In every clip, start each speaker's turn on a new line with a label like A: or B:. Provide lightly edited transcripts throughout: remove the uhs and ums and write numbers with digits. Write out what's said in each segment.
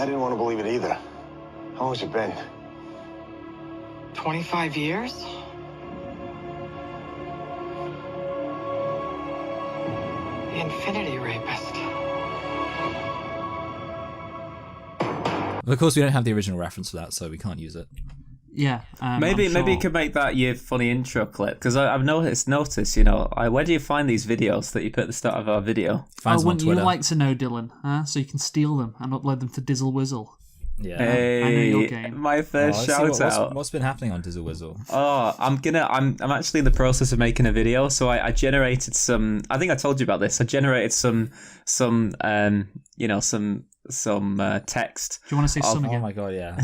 A: I didn't want to believe it either. How long has it been?
B: 25 years? The Infinity Rapist.
C: Of course, we don't have the original reference for that, so we can't use it.
D: Yeah.
E: Maybe you could make that your funny intro clip, because I've noticed, where do you find these videos that you put at the start of our video?
D: Wouldn't you like to know, Dylan? So you can steal them and upload them to Dizzle Whizzle.
C: Yeah.
E: Hey,
D: I know your game.
E: My first shout out.
C: What's been happening on Dizzle Whizzle?
E: Oh, I'm actually in the process of making a video, so I generated some. I think I told you about this. I generated some text.
D: Do you want to say some again?
C: Oh my god, yeah.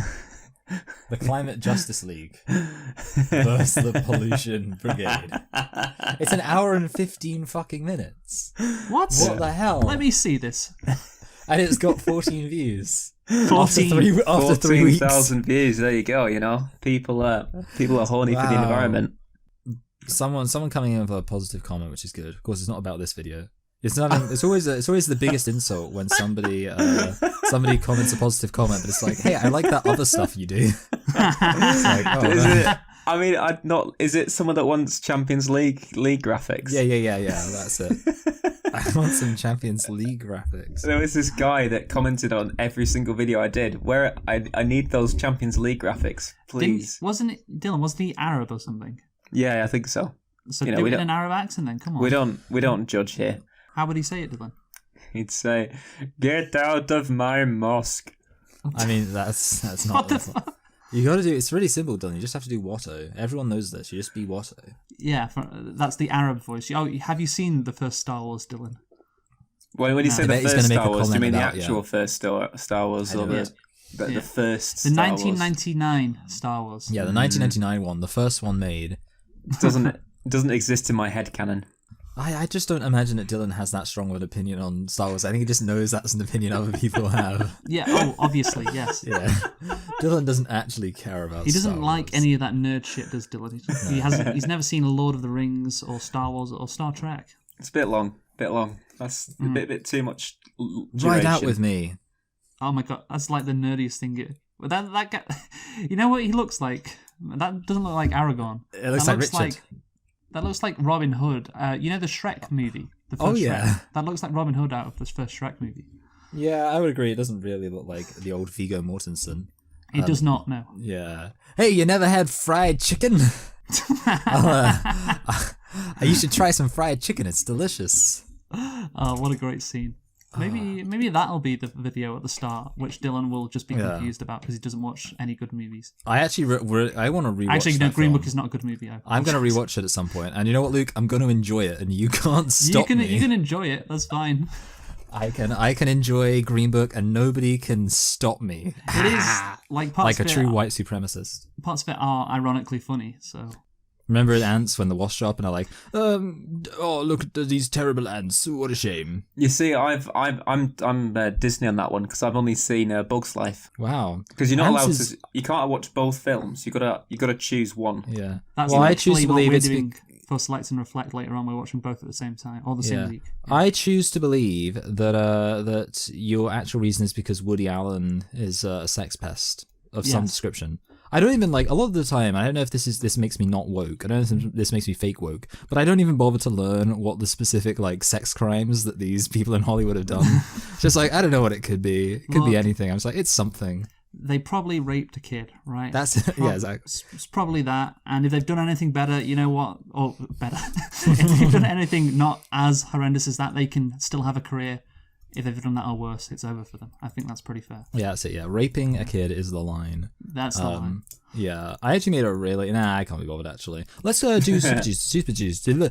C: The Climate Justice League versus the Pollution Brigade. It's an hour and 15 fucking minutes.
D: What?
C: What the hell?
D: Let me see this.
C: And it's got 14 views.
D: 14.
C: After 3 weeks.
E: 14,000 views. There you go. People are horny for the environment.
C: Someone coming in with a positive comment, which is good. Of course, it's not about this video. It's always the biggest insult when somebody comments a positive comment, but it's like, hey, I like that other stuff you do. It's like, oh,
E: is it someone that wants Champions League graphics?
C: Yeah. That's it. I want some Champions League graphics.
E: There was this guy that commented on every single video I did, where I need those Champions League graphics, please.
D: Wasn't he Arab or something?
E: Yeah, I think so.
D: So do it in an Arab accent then, come on.
E: We don't judge here.
D: How would he say it, Dylan?
E: He'd say, "Get out of my mosque."
C: I mean, that's not
D: What the fuck?
C: You got to do. It's really simple, Dylan. You just have to do Watto. Everyone knows this. You just be Watto.
D: Yeah, that's the Arab voice. Oh, have you seen the first Star Wars, Dylan?
E: When you say the first Star Wars, do you mean the
C: about,
E: actual first Star Wars, or the first?
D: The
E: Star
D: 1999 Star Wars.
C: Yeah, the 1999 one, the first one made.
E: doesn't exist in my head canon.
C: I just don't imagine that Dylan has that strong of an opinion on Star Wars. I think he just knows that's an opinion other people have.
D: Yeah, oh, obviously, yes.
C: Yeah. Dylan doesn't actually care about
D: He doesn't
C: Star
D: like
C: Wars.
D: any of that nerd shit, does Dylan? He's never seen Lord of the Rings or Star Wars or Star Trek.
E: It's a bit long. That's a bit too much duration.
C: Ride out with me.
D: Oh my god, that's like the nerdiest thing. That guy, you know what he looks like? That doesn't look like Aragorn.
C: It looks like Richard.
D: That looks like Robin Hood. You know the Shrek movie? The first Shrek? That looks like Robin Hood out of this first Shrek movie.
C: Yeah, I would agree. It doesn't really look like the old Viggo Mortensen.
D: It does not, no.
C: Yeah. Hey, you never had fried chicken? You should try some fried chicken. It's delicious.
D: Oh, what a great scene. Maybe that'll be the video at the start, which Dylan will just be confused about because he doesn't watch any good movies.
C: I actually I want to rewatch.
D: Actually, no, Green Book is not a good movie.
C: I'm going to rewatch it at some point, and you know what, Luke? I'm going to enjoy it, and you can't stop me.
D: You can enjoy it. That's fine.
C: I can enjoy Green Book, and nobody can stop me.
D: It is like parts
C: like a
D: of
C: true white supremacist.
D: Parts of it are ironically funny. So.
C: Remember in Ants when the wasp shop and are like, oh look at these terrible ants, what a shame.
E: You see, I'm Disney on that one because I've only seen Bug's Life.
C: Wow.
E: Because you're not allowed to. You can't watch both films. You gotta choose one.
C: Yeah.
D: That's
C: I choose to believe it's
D: doing for Select and Reflect later on. We're watching both at the same time or the same week. Yeah.
C: I choose to believe that your actual reason is because Woody Allen is a sex pest of some description. I don't even a lot of the time, I don't know if this makes me not woke. I don't know if this makes me fake woke, but I don't even bother to learn what the specific sex crimes that these people in Hollywood have done. Just I don't know what it could be. It could be anything. I'm just it's something.
D: They probably raped a kid, right?
C: That's yeah, exactly.
D: It's probably that. And if they've done anything better, you know what? Or better. If they've done anything not as horrendous as that, they can still have a career. If they've done that or worse, it's over for them. I think that's pretty fair. Yeah,
C: that's it. Yeah, raping a kid is the line.
D: That's the line.
C: Yeah, I actually made a really... I can't be bothered, actually. Let's do Super Seducer.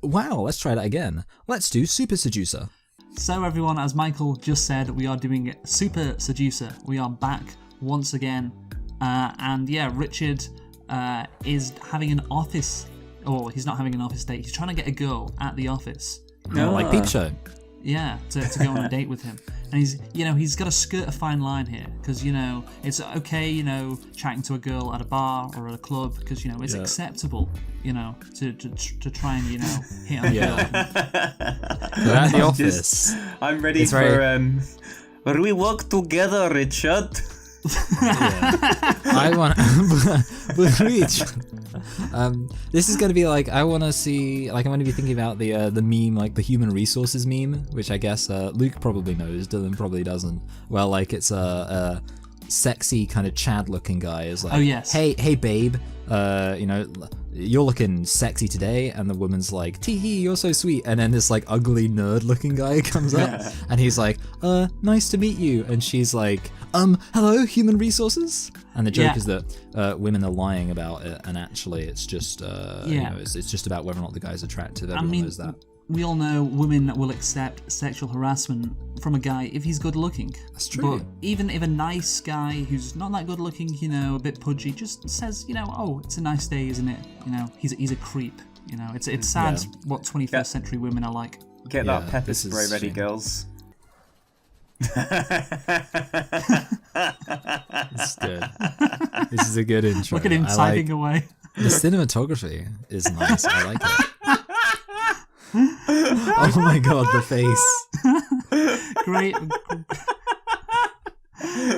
C: Wow, let's try that again. Let's do Super Seducer.
D: So, everyone, as Michael just said, we are doing Super Seducer. We are back once again. And yeah, Richard is having an office... Or he's not having an office date. He's trying to get a girl at the office.
C: Like Peep Show.
D: Yeah, to go on a date with him. And he's got to skirt a fine line here because, it's okay, chatting to a girl at a bar or at a club because, it's acceptable, to try and, hit on a girl.
C: At the office.
E: I'm ready Where we work together, Richard.
C: I want this is gonna be like, I want to see, like, I'm gonna be thinking about the meme, like the human resources meme, which I guess Luke probably knows, Dylan probably doesn't. Well, like, it's a sexy kind of Chad looking guy is like,
D: Oh, yes.
C: hey babe, you know, you're looking sexy today, and the woman's like, tee-hee, you're so sweet, and then this like ugly nerd looking guy comes up and he's like, nice to meet you, and she's like, hello, human resources. And the joke is that women are lying about it, and actually it's just you know, it's just about whether or not the guy's attractive. Everyone knows that.
D: We all know women will accept sexual harassment from a guy if he's good looking.
C: That's true.
D: But even if a nice guy who's not that good looking, you know, a bit pudgy, just says, you know, oh, it's a nice day, isn't it? You know, he's a creep. You know, it's sad what 21st century women are like.
E: Get that pepper spray ready, girls.
C: It's good. This is a good intro.
D: Look at him typing away.
C: The cinematography is nice. I like it. Oh my god, the face.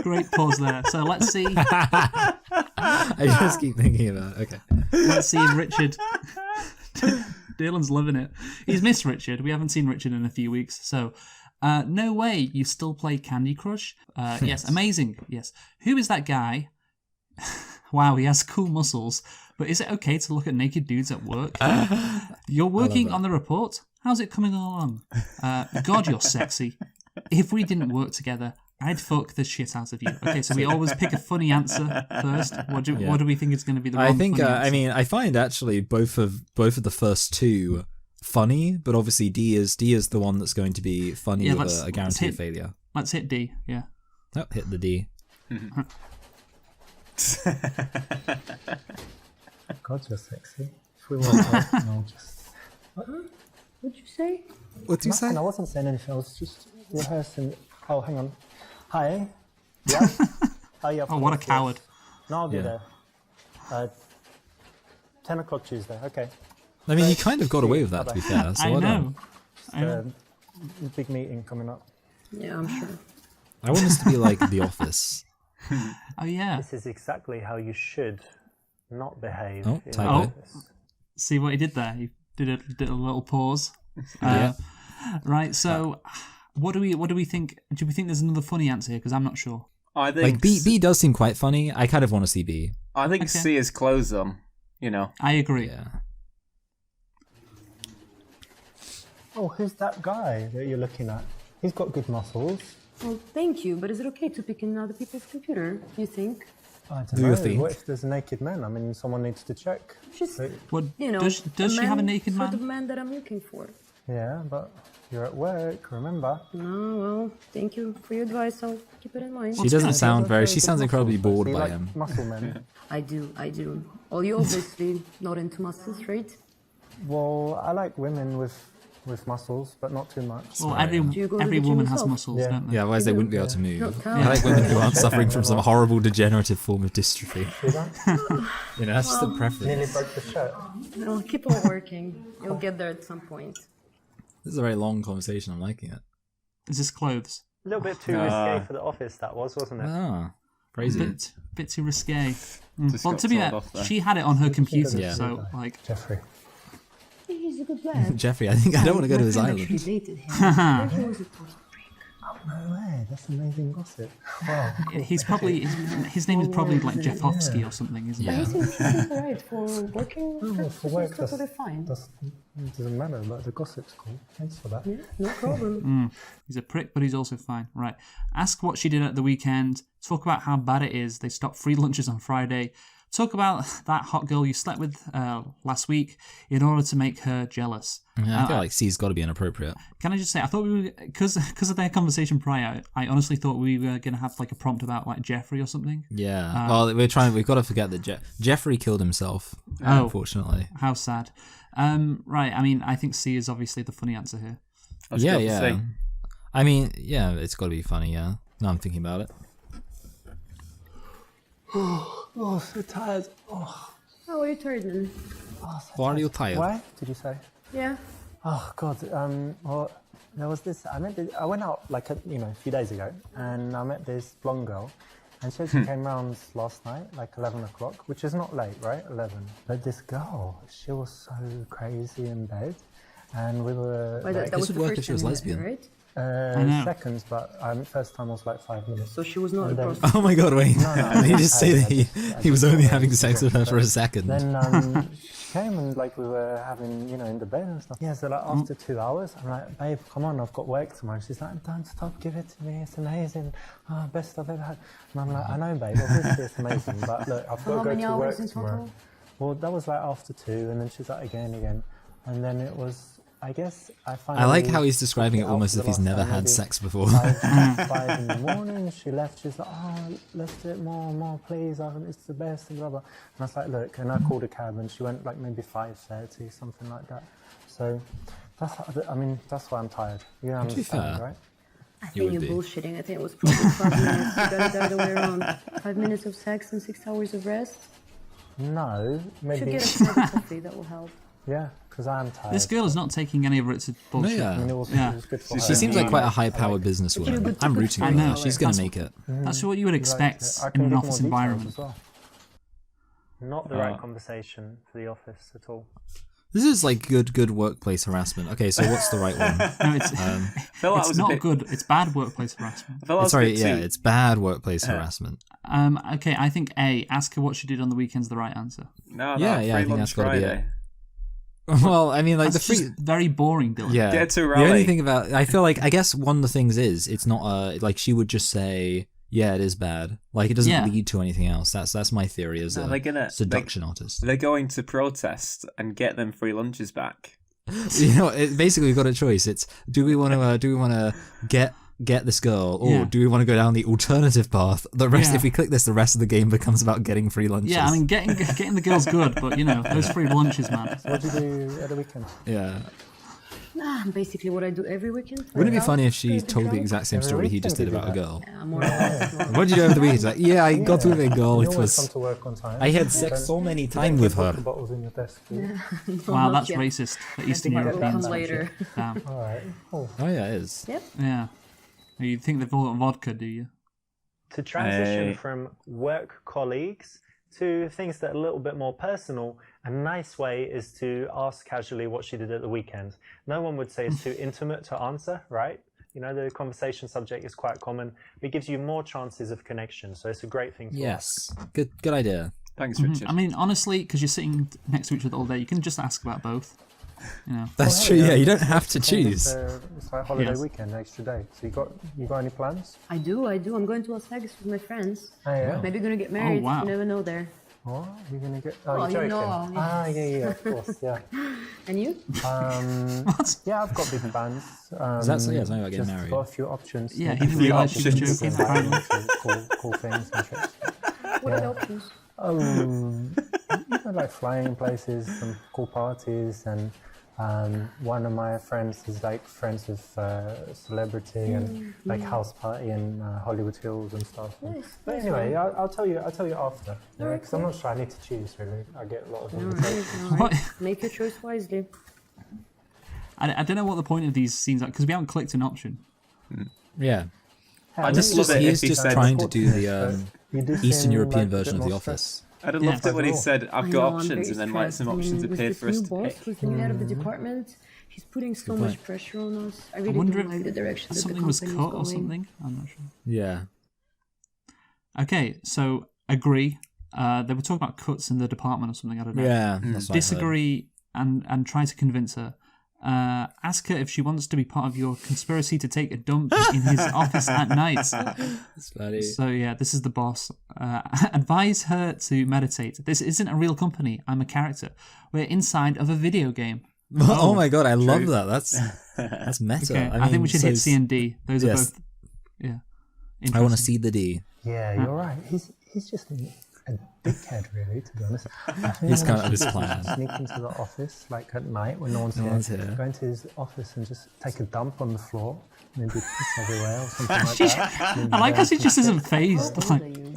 C: Great pause there. So let's see. I just keep thinking about it. Okay.
D: Let's see Richard. Dylan's loving it. He's missed Richard. We haven't seen Richard in a few weeks. So, no way. You still play Candy Crush? Yes, amazing. Yes. Who is that guy? Wow, he has cool muscles. But is it okay to look at naked dudes at work? You're working on the report? How's it coming along? God, you're sexy. If we didn't work together, I'd fuck the shit out of you. Okay, so we always pick a funny answer first. What do we think is going to be the wrong funny answer?
C: I mean, I find actually both of the first two funny, but obviously D is the one that's going to be funny with a guaranteed failure.
D: Let's hit D, yeah.
C: Oh, hit the D.
F: God, you're sexy. If we want to, no, just... What'd you say?
C: What did you say?
F: I wasn't saying anything. I was just rehearsing. Oh, hang on. Hi. Yeah? Oh, yeah.
D: Oh, what a coward.
F: No, I'll be there. 10 o'clock Tuesday. Okay.
C: I mean, you kind of got away with that, to be fair. So
D: I know.
F: Big meeting coming up.
G: Yeah, I'm sure.
C: I want us to be like The Office.
D: Oh, yeah.
F: This is exactly how you should not behave.
C: Oh,
F: in
C: typo.
F: office.
D: See what he did there? He did a little pause. Right, so what do we think? Do we think there's another funny answer here? Because I'm not sure.
E: I think
C: like B does seem quite funny. I kind of want to see B.
E: I think C is clothes on. You know.
D: I agree.
C: Yeah.
F: Oh, who's that guy that you're looking at? He's got good muscles.
G: Well, thank you, but is it okay to pick in other people's computer, you think?
F: I don't
C: Do
F: know.
C: you think?
F: What if there's a naked man? I mean, someone needs to check.
G: Just,
D: What,
G: you know,
D: does she have a naked
G: sort
D: man?
G: of man that I'm looking for.
F: Yeah, but you're at work, remember?
G: Oh, well, thank you for your advice. I'll keep it in mind.
C: She doesn't sound very. She
F: Good
C: sounds incredibly
F: muscles,
C: bored
F: so you
C: by
F: like
C: him.
F: Muscle men.
G: I do. Well, you're obviously not into muscles, right?
F: Well, I like women with muscles, but not too much.
D: Well,
G: Do you go to
D: every
G: the gym
D: woman has
G: yourself?
D: muscles,
F: Yeah.
D: don't they?
C: Yeah, otherwise they wouldn't be able to move.
G: Not
C: I like women who aren't suffering from some horrible degenerative form of dystrophy.
F: See that?
C: You know, that's just a
F: Nearly
C: preference.
F: broke the shirt.
G: Well, keep on working. You'll get there at some point.
C: This is a very long conversation. I'm liking it.
D: Is this clothes?
F: A little bit too risque for the office, that wasn't it?
C: Ah, crazy.
D: Bit too risque.
E: Just
D: Well,
E: got
D: to be
E: told
D: fair,
E: off there.
D: she had it on her computer,
C: Yeah.
D: so like.
F: Jeffrey.
G: He's a good lad.
C: Jeffrey, I think I don't want to go to his
G: My friend
C: island.
G: actually dated him. He was a total freak.
F: No way, that's amazing gossip. Wow.
D: He's probably his name is probably like Jeffovsky or something, isn't
C: Yeah.
D: it?
G: He seems alright for working.
F: Well, for work,
G: That's totally fine.
F: it doesn't matter, but the gossip's cool. Thanks for that.
G: Yeah, no problem.
D: He's a prick, but he's also fine. Right. Ask what she did at the weekend. Talk about how bad it is. They stopped free lunches on Friday. Talk about that hot girl you slept with last week in order to make her jealous.
C: Yeah, I feel like C's got to be inappropriate.
D: Can I just say, I thought we were, because of their conversation prior, I honestly thought we were going to have like a prompt about like Jeffrey or something.
C: Yeah. Well, we've got to forget that Jeffrey killed himself.
D: Oh.
C: Unfortunately.
D: How sad. Right. I mean, I think C is obviously the funny answer here.
E: Let's go for C.
C: I mean, yeah, it's got to be funny. Yeah. Now I'm thinking about it.
F: Oh, so tired. Oh,
G: How are you tired, man?
F: so
C: Why are you tired?
F: Why, did you say?
G: Yeah.
F: Oh God. Well, there was this. I went out like a few days ago, and I met this blonde girl, and she actually came round last night, like 11 o'clock, which is not late, right? 11. But this girl, she was so crazy in bed, and we were.
G: Wait,
F: like,
G: that was
C: would
G: the
C: work
G: first
C: if she was
G: time,
C: lesbian.
G: right?
F: Seconds, but first time was like 5 minutes.
G: So she was not a
F: And then-
G: prostitute.
C: Oh my god, wait.
F: No,
C: Did he just say that
F: I
C: he was
F: just
C: only
F: thought
C: having
F: it was
C: sex with her
F: different.
C: for a second?
F: Then she came and like we were having, in the bed and stuff. Yeah, so like after 2 hours, I'm like, babe, come on, I've got work tomorrow. She's like, don't stop, give it to me, it's amazing. Oh, best I've ever had. And I'm like, I know, babe, obviously it's amazing, but look, I've got
G: How
F: to
G: many
F: go to
G: hours
F: work
G: in
F: tomorrow.
G: total?
F: Well, that was like after 2, and then she's like, again. And then it was, I guess, I finally...
C: I like how he's describing it
F: took out
C: almost
F: for
C: as if
F: the
C: he's
F: last
C: never
F: time,
C: had
F: maybe
C: sex before.
F: 5 in the morning, she left, she's like, oh, let's do it more, please, it's the best, and blah, blah. And I was like, look, and I called a cab, and she went like maybe 5:30, something like that. So, that's why I'm tired. You
C: To be
F: understand,
C: fair,
F: right?
G: I
C: You
G: think
C: would
G: you're
C: be.
G: bullshitting. I think it was probably 5 minutes. You got it the other way around. 5 minutes of sex and 6 hours of rest.
F: No,
G: Should
F: maybe,
G: get a cup of coffee. That will help.
F: yeah, because I'm tired.
D: This girl is not taking any of Ritz's bullshit.
C: yeah.
F: I mean, it was good for her.
C: She seems like quite a high-powered businesswoman. I'm rooting for her. She's gonna make it.
D: That's what you would expect
F: I can
D: in an
F: give
D: office
F: more details
D: environment.
F: as well. Not the right conversation for the office at all.
C: This is like good workplace harassment. Okay, so what's the right one?
D: No, it's,
E: feel like
D: it's
E: it was a
D: not
E: bit-
D: good. It's bad workplace harassment.
E: I feel like it was a
C: Sorry,
E: bit
C: yeah,
E: too-
C: it's bad workplace harassment.
D: Okay, I think A, ask her what she did on the weekend's the right answer.
E: No,
C: Yeah,
E: free
C: I think
E: lunch
C: that's gotta be
E: Friday.
C: Well, I mean, like
D: That's
C: the free.
D: just very boring, Dylan.
C: Yeah.
E: Get to
C: The
E: rally.
C: only thing about I feel like I guess one of the things is it's not like she would just say yeah it is bad, like it doesn't lead to anything else. That's my theory as
E: No,
C: a
E: they're gonna-
C: seduction artist.
E: They're going to protest and get them free lunches back.
C: Basically we've got a choice. It's do we want to get this girl, or do we want to go down the alternative path? If we click this, the rest of the game becomes about getting free lunches.
D: Yeah, I mean, getting the girl's good, but those free lunches, man.
F: What did you do at the weekend?
C: yeah.
G: Basically what I do every weekend.
C: Wouldn't it be
G: Work
C: funny
G: out,
C: if she
G: get
C: told the
G: drunk.
C: exact same
F: Every
C: story he
F: weekend
C: just did
F: you do
C: about a
F: that.
C: girl?
G: Yeah, more or less.
C: What did you do over the weekend? He's like, yeah, I got with a girl.
F: You
C: It
F: always come
C: was
F: to work on time.
C: I had sex so many times with her.
F: Put the bottles in your desk.
D: Wow, that's
G: Yeah.
D: racist for Eastern
G: That will come
D: Europeans.
G: later.
D: Damn.
F: All right. Cool.
C: Oh yeah, it is.
G: Yep.
D: Yeah. You think they've all got vodka, do you?
F: To transition
E: Hey.
F: from work colleagues to things that are a little bit more personal, a nice way is to ask casually what she did at the weekend. No one would say it's too intimate to answer, right? The conversation subject is quite common. It gives you more chances of connection, so it's a great thing to
C: Yes, good idea.
E: Thanks, Richard.
D: I mean, honestly, because you're sitting next to each other all day, you can just ask about both.
C: That's true. Yeah, you don't have to choose.
F: It's like holiday
D: Yes.
F: weekend, extra day. So you got any plans?
G: I do. I'm going to Las Vegas with my friends.
F: Oh, yeah.
G: Maybe gonna get married.
D: wow.
G: You never know there.
F: What? You're going to get... Oh,
G: Oh,
F: you're
G: you
F: joking.
G: know, yeah.
F: Ah, yeah, of course, yeah.
G: And you?
F: Yeah, I've got big plans.
C: Is that something about getting
F: just
C: married?
F: got a few options.
D: Yeah,
F: Maybe
D: he didn't
F: a few
D: realise she was
F: options
D: joking,
F: and
D: apparently.
F: cool things and trips.
G: What are the options?
F: Like flying places, some cool parties, and one of my friends is like friends with celebrity and like house party in Hollywood Hills and stuff. But anyway, I'll tell you after, because I'm not sure I need to choose really. I get a lot of invitations.
D: What?
G: Make your choice wisely.
D: I don't know what the point of these scenes are, because we haven't clicked an option.
C: Yeah.
E: I just love it
C: He
E: if
C: is
E: he
C: just
E: said,
C: trying to do the
F: You do
C: Eastern
F: seem
C: European
F: like a
C: version
F: bit
C: of The
F: more
C: Office.
F: stressed.
E: I'd have loved it when he said, I've
G: I
E: got
G: know, I'm
E: options,
G: very
E: and then like
G: stressed.
E: some
G: I mean,
E: options
G: with
E: appeared
G: this
E: for us
G: new
E: to
G: boss
E: pick.
G: who's the new head of the department, he's putting so
C: Good
G: much
C: point.
G: pressure on us. I
D: I
G: really
D: wonder
G: don't like the direction that the
D: something was cut
G: company's
D: or
G: going.
D: something. I'm not sure.
C: Yeah.
D: Okay, so agree. They were talking about cuts in the department or something. I don't know.
C: Yeah. That's what I heard.
D: Disagree and try to convince her. Ask her if she wants to be part of your conspiracy to take a dump in his office at night.
C: It's funny.
D: So yeah, this is the boss. Advise her to meditate. This isn't a real company. I'm a character. We're inside of a video game.
C: Oh my god, I love that. That's meta.
D: Okay, I
C: mean,
D: think we should
C: so
D: hit C and D. Those are
C: yes.
D: both. Yeah.
C: I want to
D: interesting.
C: see the D.
F: Yeah, you're right. He's just a dickhead, really, to be honest.
C: He's kind of his plan.
F: Sneak into the office, like at night when no one's here. Go into his office and just take a dump on the floor. Maybe piss everywhere or something like that.
D: I like how she just isn't phased.
G: How old
D: Like,
G: are you?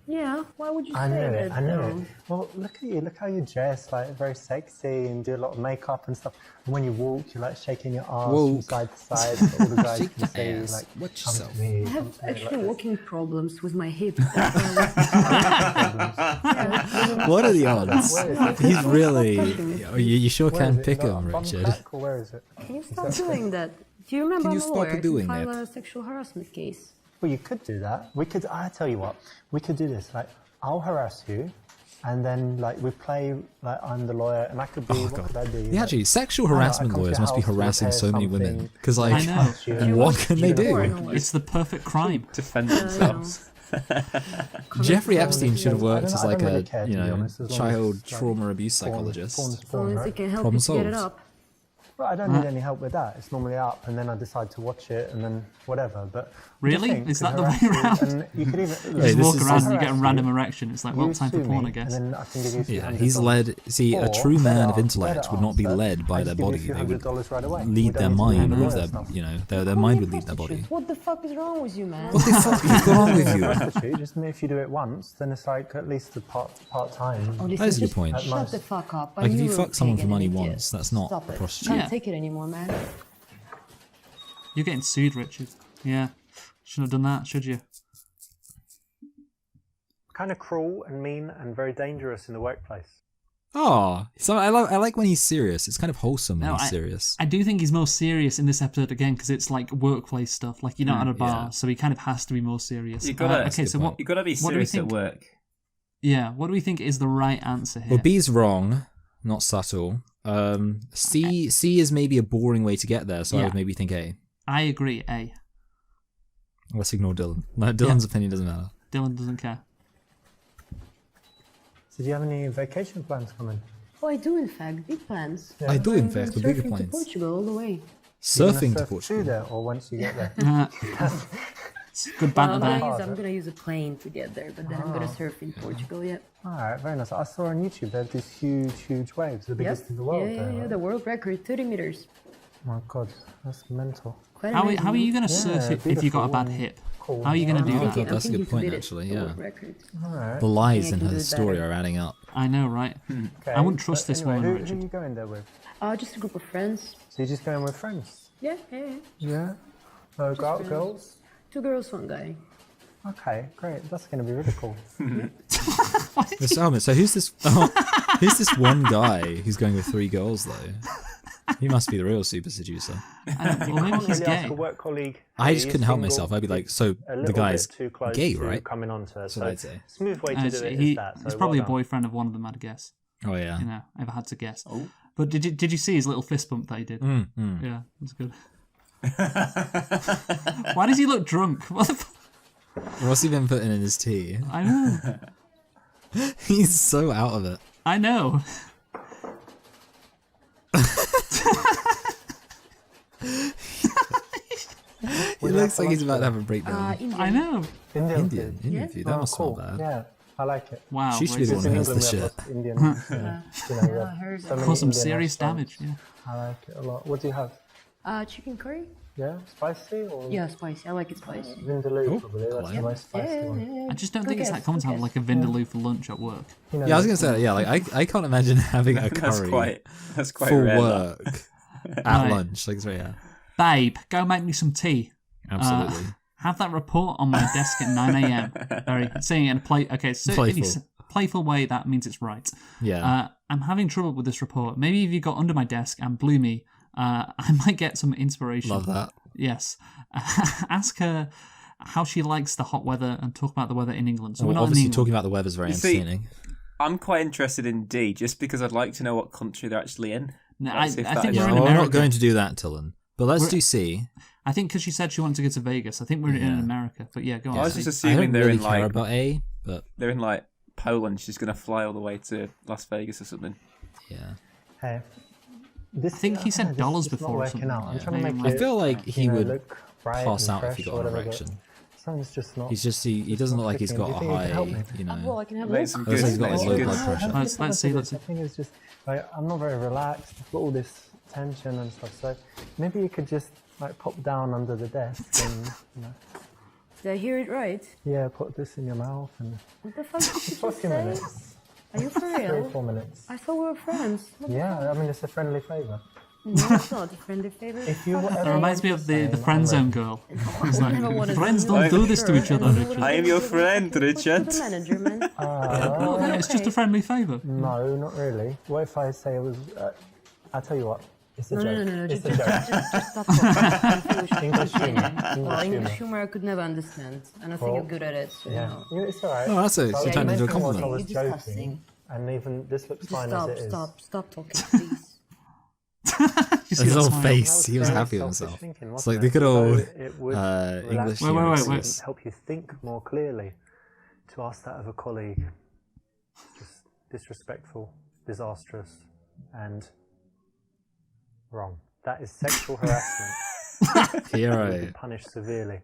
G: Yeah, why would you
F: I
G: say
F: knew it.
G: that?
F: I knew
G: though?
F: it. Well, look at you. Look how you dress, like very sexy, and do a lot of makeup and stuff. And when you walk, you're like shaking your arms from
C: Walk.
F: side to side. So all the guys
C: Shake
F: can
C: your
F: see,
C: ass.
F: like,
C: Watch
F: come
C: yourself.
F: to me.
G: I have
F: come to me,
G: actually
F: like
G: walking problems with my hip. That's why
C: What are the odds?
F: Where is it?
C: He's really.
G: touching it.
C: You sure
F: Where
C: can
F: is it?
C: pick
F: Is that
C: him,
F: a bum
C: Richard.
F: crack, or where is it?
G: Can you stop doing that? Do you remember
C: Can you
G: I'm a
C: stop
G: lawyer? I can
C: doing
G: file
C: that?
G: a sexual harassment case.
F: Well, you could do that. We could. I tell you what. We could do this. Like, I'll harass you, and then like we play like I'm the lawyer, and I could be.
C: Oh
F: what
C: god.
F: could I be?
C: Yeah, actually, sexual harassment lawyers must be harassing so many women because,
D: I
C: like,
D: know.
C: what can they do?
D: It's the perfect crime.
E: Defend themselves.
C: Jeffrey Epstein should have worked as
F: I
C: like
F: don't really
C: a
F: care, to be honest, as long as
C: child
F: it's, like,
C: trauma abuse
F: porn,
C: psychologist.
F: porn's
G: As long
F: porn,
G: as
F: right?
G: they can help
C: Problem
G: you to get it
C: solved.
G: up.
F: Well, I don't need any help with that. It's normally up, and then I decide to watch it, and then whatever. But
D: Really?
F: the thing
D: Is
F: could
D: that the way
F: harass you,
D: around?
F: and you could even
D: You
C: Hey,
D: just
C: this
D: walk
C: is-
D: around and you get a
F: harass
D: random
F: you,
D: erection. It's like,
F: you
D: well, time for
F: sue
D: porn,
F: me,
D: I guess.
F: And then I can give you
C: Yeah,
F: $200.
C: he's led. See, a
F: Or
C: true man of
F: better
C: intellect would not be
F: answer,
C: led by
F: I
C: their
F: just give
C: body.
F: you
C: They would
F: $200 right away. We
C: lead
F: don't
C: their
F: need to
C: mind
F: do
C: with
F: lawyer
C: their,
F: stuff.
C: you know, their mind would lead their body.
G: What the fuck is wrong with you, man?
C: What the fuck is going on with you?
F: Prostitute, just if you do it once, then it's like at least a part time.
G: Oh, listen,
C: That is a good
G: just
C: point.
G: Shut the fuck up.
C: Like, if you
G: you're
C: fuck someone for
G: pagan
C: money
G: idiot.
C: once, that's not
G: Stop
C: a
G: it.
C: prostitute.
D: Yeah.
G: Can't take it anymore, man.
D: You're getting sued, Richard. Yeah. Shouldn't have done that, should you?
F: Kind of cruel and mean and very dangerous in the workplace.
C: Oh, so I like when he's serious. It's kind of wholesome when
D: No,
C: he's serious.
D: I do think he's more serious in this episode again because it's like workplace stuff. Like you're not at a bar,
C: yeah.
D: so he kind of has to be more serious.
E: You gotta.
D: okay, so what?
E: You gotta be
D: what do we
E: serious at
D: think?
E: work.
D: Yeah, what do we think is the right answer here?
C: Well, B's wrong, not subtle. C is maybe a boring way to get there, so I
D: Yeah.
C: would maybe think A.
D: I agree. A.
C: Let's ignore Dylan. No, Dylan's opinion doesn't matter.
D: Dylan doesn't care.
F: So do you have any vacation plans coming?
G: Oh, I do, in fact. Big plans.
C: I do, in
G: I'm
C: fact, the
G: surfing
C: bigger
G: to
C: plans.
G: Portugal all the way.
F: You're gonna
C: Surfing to
F: surf
C: Portugal.
F: there, or once you get there?
D: It's good banter
G: Well,
D: there.
G: I'm gonna use a plane to get there, but then I'm gonna surf in Portugal, yeah.
F: All right, very nice. I saw on YouTube they have these huge waves, the biggest in the world.
G: Yeah,
F: there,
G: yeah,
F: right?
G: the world record, 30 meters.
F: My God, that's mental.
G: Quite
D: How
G: amazing,
D: are you
G: no?
D: going to surf it if you got a bad
F: beautiful.
D: hip?
F: Cool.
D: How are you going to do
G: I'm
D: that?
G: thinking-
C: That's a
G: I'm
C: good
G: thinking
C: point,
G: to beat it,
C: actually,
G: the
C: yeah.
G: world record.
F: All right.
C: The lies
G: I
C: in
G: can do
C: her
G: it
C: story
G: better.
C: are adding up.
D: I know, right?
F: Okay,
D: I wouldn't trust
F: but
D: this
F: anyway,
D: woman,
F: who
D: Richard.
F: are you going there with?
G: Just a group of friends.
F: So you're just going with friends?
G: Yeah, yeah, yeah.
F: Yeah. No, go out
G: friends.
F: girls?
G: 2 girls, 1 guy.
F: Okay, great. That's going to be really cool.
C: So who's this? Oh, who's this one guy who's going with 3 girls though? He must be the real super seducer.
D: Well, maybe
F: Can't
D: he's
F: really ask
D: gay.
F: a work colleague.
C: I
F: "Hey,
C: just
F: you're
C: couldn't help
F: single?"
C: myself. I'd be like, so
F: A
C: the
F: little
C: guy's
F: bit too close
C: gay,
F: to
C: right?
F: coming on to it.
C: That's
F: So
C: what I'd say.
F: smooth way to do it
D: He-
F: is that. So
D: he's probably
F: well
D: a boyfriend of one of them, I'd guess.
C: Oh yeah.
D: You know, if I had to guess. But did you see his little fist bump that he did? Yeah, that's good. Why does he look drunk? What the
C: What's he been putting in his tea?
D: I know.
C: He's so out of it.
D: I know.
C: He looks like he's about to have a breakdown.
G: Indian.
D: I know.
F: Indian.
C: Indian
F: food.
C: food. That
F: Oh,
C: must
F: cool.
C: smell bad.
F: Yeah, I like it.
D: Wow.
C: She should be the
D: racist.
C: one who has
F: In
C: the
F: England, we have
C: shit.
F: lots of Indian. you know, we have
G: I heard
F: so
G: that.
F: many
D: Cause some
F: Indian
D: serious
F: restaurants.
D: damage. Yeah.
F: I like it a lot. What do you have?
G: Chicken curry?
F: Yeah, spicy or
G: Yeah, spicy. I like it spicy.
F: vindaloo? Probably that's the
C: yeah.
F: most spicy one.
D: I just don't think it's that common to have like a vindaloo for lunch at work.
F: You know,
C: Yeah, I was gonna say that. Yeah, like I can't imagine having a curry
E: That's quite
C: for
E: rare. that.
C: work at
D: Right.
C: lunch. Like, so yeah,
D: Babe, go make me some tea.
C: absolutely.
D: Have that report on my desk at 9 a.m. Very saying it in a okay, so if you
C: Playful.
D: s- playful way, that means it's right.
C: Yeah.
D: I'm having trouble with this report. Maybe if you got under my desk and blew me, I might get some inspiration.
C: Love that.
D: Yes. Ask her how she likes the hot weather and talk about the weather in England. So we're
C: Well,
D: not in
C: obviously,
D: England.
C: talking about the weather's very
E: You see,
C: entertaining.
E: I'm quite interested in D, just because I'd like to know what country they're actually in.
D: No,
E: Let's see if
D: I
E: that
D: think
E: is-
D: we're
C: Yeah,
D: in
C: well, we're
D: America.
C: not going to do that, Dylan. But let's
D: We're-
C: do C.
D: I think because she said she wanted to go to Vegas. I think we're in
C: Yeah.
D: America. But yeah, go on.
E: I was
D: Steve.
E: just
C: I
E: assuming
C: don't
E: they're
C: really
E: in
C: care
E: like
C: about A, but
E: they're in like Poland. She's gonna fly all the way to Las Vegas or something.
C: yeah.
F: Hey, this,
D: I think he said
F: this is
D: dollars
F: just not
D: before or
F: working
D: something.
F: out. I'm
D: Yeah.
F: trying to make
C: I
F: it,
C: feel like he
F: you know,
C: would
F: look bright
C: pass
F: and
C: out if
F: fresh
C: he
F: or
C: got an
F: whatever, but
C: erection.
F: Something's just not.
C: He's just he doesn't look like he's got a
F: clicking. Do you think you can help me?
C: high, you
G: Well,
C: know.
G: I can have a
E: Make
G: look.
E: some
C: Looks
E: good,
C: like he's got
E: make
C: low
E: some good.
C: blood pressure.
D: Let's see.
F: The thing is just like I'm not very relaxed. I've got all this tension and stuff. So maybe you could just like pop down under the desk and you know.
G: Did I hear it right?
F: Yeah, put this in your mouth and
G: What the fuck did you
F: for a
G: just
F: few
G: say?
F: minutes.
G: Are you for
F: 3 or
G: real?
F: 4 minutes.
G: I thought we were friends. What the
F: Yeah, I mean, it's a friendly favour.
G: No, it's not a friendly favor.
F: If you
G: Fuck's
F: ever
D: It reminds
G: sake.
D: me of the
F: Same,
D: friend
F: I'm
D: zone
F: ready.
D: girl.
G: I
D: It's
G: would never
D: like,
G: wanna
D: friends
G: do
D: don't
G: it.
D: do this to each
G: Sure,
D: other,
G: and you
D: Richard.
G: wouldn't
E: I am
G: do
E: your
G: it with
E: friend,
G: the
E: Richard.
G: manager, man.
D: No, it's just a friendly favour.
F: No, not really. What if I say it was... I'll tell you what. It's a
G: No,
F: joke.
G: no, no, no,
F: It's
G: just
F: a joke.
G: stop talking.
F: English humour.
G: Well,
F: English
G: English
F: humour.
G: humor I could never understand. And I think
F: Well,
G: you're good at it, so
F: Yeah.
G: no.
F: Yeah, it's alright.
C: Oh, that's a
F: So
C: you
G: Yeah,
C: turned
G: you
C: into a
G: might feel
C: compliment.
F: I was
G: You're
F: joking.
G: disgusting.
F: And even this looks
G: Just
F: fine
G: stop,
F: as it is.
G: stop talking, please.
D: You see
C: His
D: that
C: whole
D: smile?
C: face, he was
F: Very
C: happy with
F: selfish
C: himself.
F: thinking,
C: It's
F: wasn't
C: like the
F: it?
C: good old
F: So it would relax
C: English
F: you
D: Wait,
C: humor.
D: wait,
F: and
D: wait.
F: help you think more clearly. To ask that of a colleague, just disrespectful, disastrous, and wrong. That is sexual harassment.
C: You're
F: You'll be
C: right.
F: punished severely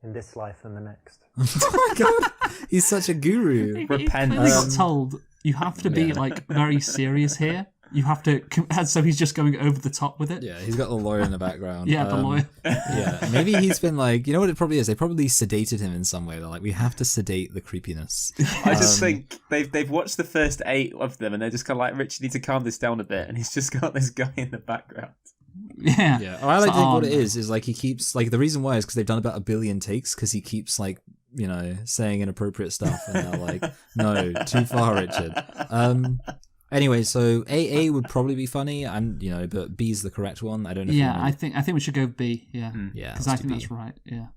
F: in this life and the next.
C: Oh my god, he's such a guru.
E: Repent.
D: He clearly got told you have to be like very serious here. You have to, so he's just going over the top with it.
C: Yeah, he's got the lawyer in the background.
D: Yeah, the lawyer.
C: Yeah, maybe he's been like, you know what it probably is? They probably sedated him in some way. They're like, we have to sedate the creepiness.
E: I just think they've watched the first 8 of them and they're just kind of like, Rich, you need to calm this down a bit. And he's just got this guy in the background.
D: Yeah.
C: Yeah, or I like
D: It's
C: to think what
D: on.
C: it is like he keeps, like the reason why is because they've done about 1 billion takes because he keeps like, you know, saying inappropriate stuff and they're like, no, too far, Richard. Anyway, so A would probably be funny, and you know, but B's the correct one. I don't know.
D: Yeah,
C: if
D: I think we should go B. Yeah,
C: Yeah,
D: because
C: let's
D: I
C: do
D: think
C: B.
D: that's right. Yeah.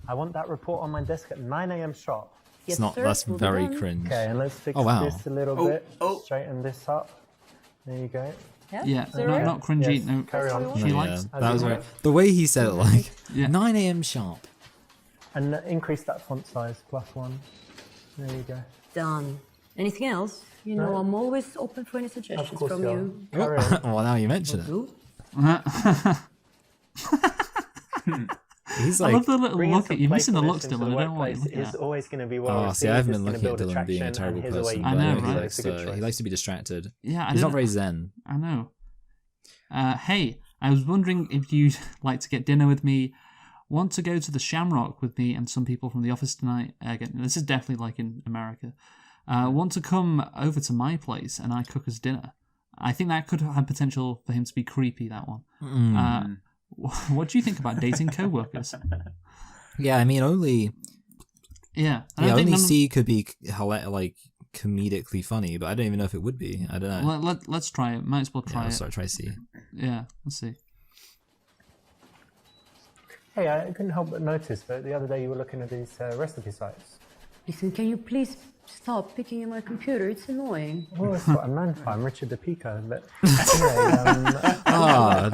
F: I want that report on my desk at 9 a.m. sharp.
C: It's
G: Yes,
C: not.
G: sir,
C: That's
G: will be
C: very
G: done.
C: cringe.
F: Okay, and let's fix
C: Oh, wow.
F: this a little
E: Oh,
F: bit.
E: oh.
F: Straighten this up. There you go.
D: Yeah,
G: Is that
D: no,
G: right?
D: not cringy.
F: Yes,
D: No,
F: carry on.
D: She
C: No,
D: likes.
C: yeah, that was right. The way he said it, like
D: Yeah.
C: 9 a.m. sharp.
F: And increase that font size, +1. There you go.
G: Done. Anything else? You know,
F: No.
G: I'm always open for any
F: Of
G: suggestions
F: course
G: from
F: you are.
G: you.
F: Carry on.
C: Well, now you mention it.
G: Ooh.
C: He's
D: I
C: like,
D: love the little
F: Bringing
D: look
F: some
D: at you. Missing the look
F: playfulness
D: still,
F: into
D: and I don't
F: the
D: know what you're
F: workplace
D: looking
F: is
D: at.
F: always going to be well
C: oh,
F: received.
C: see, I haven't
F: It's
C: been
F: gonna
C: looking at
F: build
C: Dylan being a
F: attraction,
C: terrible
F: and here's a way
C: person.
F: you
C: but
D: I
F: can
D: know,
F: do it.
D: right?
F: So
C: He
F: it's
C: likes,
F: a good
C: he
F: choice.
C: likes to be distracted.
D: Yeah, I
C: He's not
D: don't.
C: very zen.
D: I know. Hey, I was wondering if you'd like to get dinner with me. Want to go to the Shamrock with me and some people from the office tonight? Again, this is definitely like in America. Want to come over to my place and I cook us dinner? I think that could have potential for him to be creepy. That one. What do you think about dating co-workers?
C: Yeah, I mean, only
D: Yeah, I
C: yeah,
D: don't think
C: only
D: none
C: C could be like comedically funny, but I don't even know if it would be. I don't know.
D: let's try it. Might as well try
C: Yeah,
D: it.
C: sorry, try C.
D: Yeah, let's see.
F: Hey, I couldn't help but notice that the other day you were looking at these recipe sites.
G: Listen, can you please stop picking at my computer? It's annoying.
F: Well, that's what I'm known for. I'm Richard the Pico. But anyway,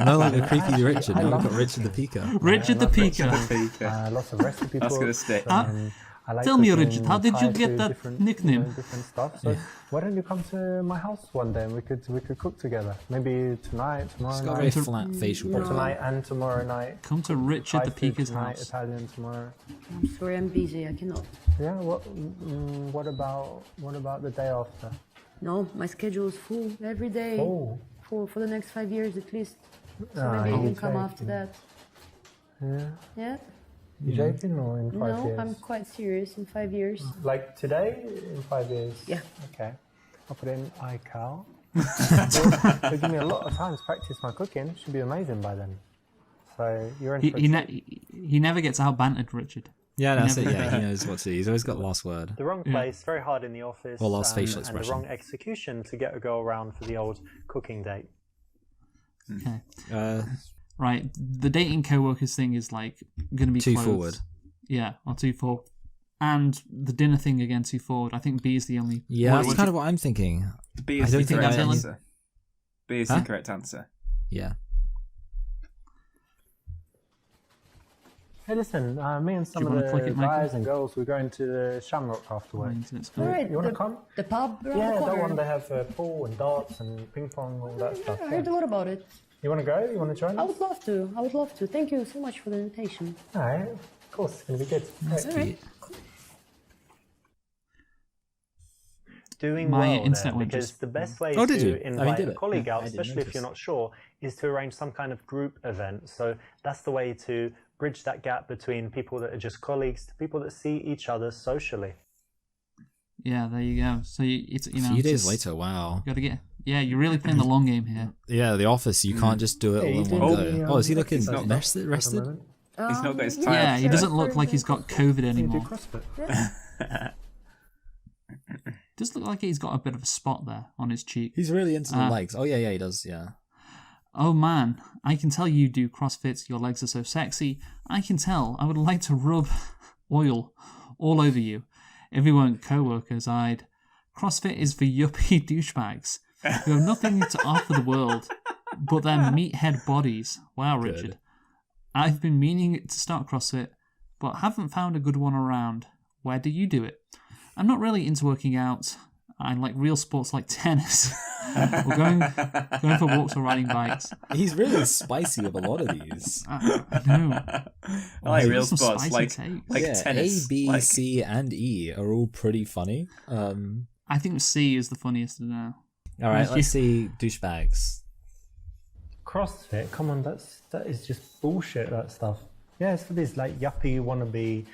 C: No longer creepy Richard.
F: I
C: Now we've
F: love
C: got Richard the Pico.
D: Richard the Pico.
F: lots of recipe
E: That's
F: books.
E: gonna stick.
F: I like
D: Tell me,
F: cooking
D: Richard, how did you
F: Thai
D: get
F: food,
D: that
F: different,
D: nickname?
F: different stuff. So why don't you come to my house one day and we could cook together? Maybe tonight, tomorrow
C: He's got a very
F: night,
C: flat facial
F: or
C: product.
F: tonight and tomorrow night.
D: Come to Richard
F: Thai
D: the
F: food
D: Pico's
F: tonight,
D: house.
F: Italian tomorrow.
G: I'm sorry, I'm busy. I cannot.
F: Yeah. What about the day after?
G: No, my schedule is full every day
F: Oh.
G: for the next 5 years at least. So
F: Ah,
G: maybe you
F: you're
G: can come after
F: joking.
G: that.
F: Yeah.
G: Yeah?
F: You joking or in 5
G: No,
F: years?
G: I'm quite serious. In 5 years.
F: Like today, in 5 years?
G: Yeah.
F: Okay. I'll put it in iCal. It'll give me a lot of time to practice my cooking. Should be amazing by then. So you're in for a treat.
D: He never gets out bantered, Richard.
C: Yeah, that's it.
D: Never-
C: Yeah, he knows what to do. He's always got the last word.
F: The wrong place, very hard in the office,
C: Or last facial
F: and the
C: expression.
F: wrong execution to get a girl around for the old cooking date.
D: Okay. Right, the dating co-workers thing is like going to be
C: Too
D: closed.
C: forward.
D: Yeah, or too forward. And the dinner thing again, too forward. I think B is the only.
C: Yeah,
D: What
C: that's
D: would
C: kind
D: you-
C: of what I'm thinking.
E: B
C: I
E: is
C: don't
E: the
C: think
E: correct
C: that-
E: answer. B is
C: Huh?
E: the correct answer.
C: Yeah.
F: Hey, listen, me and some
D: Do you
F: of
D: wanna click
F: the
D: it, Michael?
F: guys and girls, we're going to the Shamrock
D: My
F: afterwards.
D: internet's
G: All
D: gone.
G: right.
F: You want to
G: the,
F: come?
G: the pub around
F: Yeah,
G: the
F: that
G: corner.
F: one, they have pool and darts and ping pong, all that stuff.
G: I
F: Yeah.
G: heard a lot about it.
F: You want to go? You want to join
G: I
F: us?
G: would love to. I would love to. Thank you so much for the invitation.
F: All right, of course, it's going to be good. Great.
G: All right.
F: Doing
D: My
F: well
D: internet
F: there,
D: went
F: because
D: just-
F: the best way
C: Oh, did you?
F: to
C: I mean,
F: invite
C: did
F: a
C: it?
F: colleague
C: Yeah,
F: out,
C: I didn't
F: especially if
C: notice.
F: you're not sure, is to arrange some kind of group event. So that's the way to bridge that gap between people that are just colleagues to people that see each other socially.
D: Yeah, there you go. So it's
C: A few days later, wow.
D: You gotta get. Yeah, you're really playing the long game here.
C: Yeah, The Office. You can't just do it all in one go. Oh, is he looking rested?
E: He's not got his
G: Yeah.
E: time.
D: Yeah, he doesn't look like he's got COVID
F: You do
D: anymore.
F: CrossFit.
D: Does look like he's got a bit of a spot there on his cheek.
C: He's really into the legs. Oh, yeah, he does, yeah.
D: Oh man, I can tell you do CrossFit, your legs are so sexy. I can tell I would like to rub oil all over you. If we weren't co-workers, I'd... CrossFit is for yuppie douchebags who have nothing to offer the world but their meathead bodies. Wow, Richard. I've been meaning to start CrossFit, but haven't found a good one around. Where do you do it? I'm not really into working out. I like real sports like tennis. Or going for walks or riding bikes.
C: He's really spicy with a lot of these.
D: I know.
E: I like real
D: Some
E: sports,
D: spicy
E: like
D: takes.
E: tennis.
C: A, B,
E: like,
C: C, and E are all pretty funny.
D: I think C is the funniest now.
C: All right, let's see douchebags.
F: CrossFit, come on, that is just bullshit, that stuff. Yeah, it's for these like yuppie wannabe,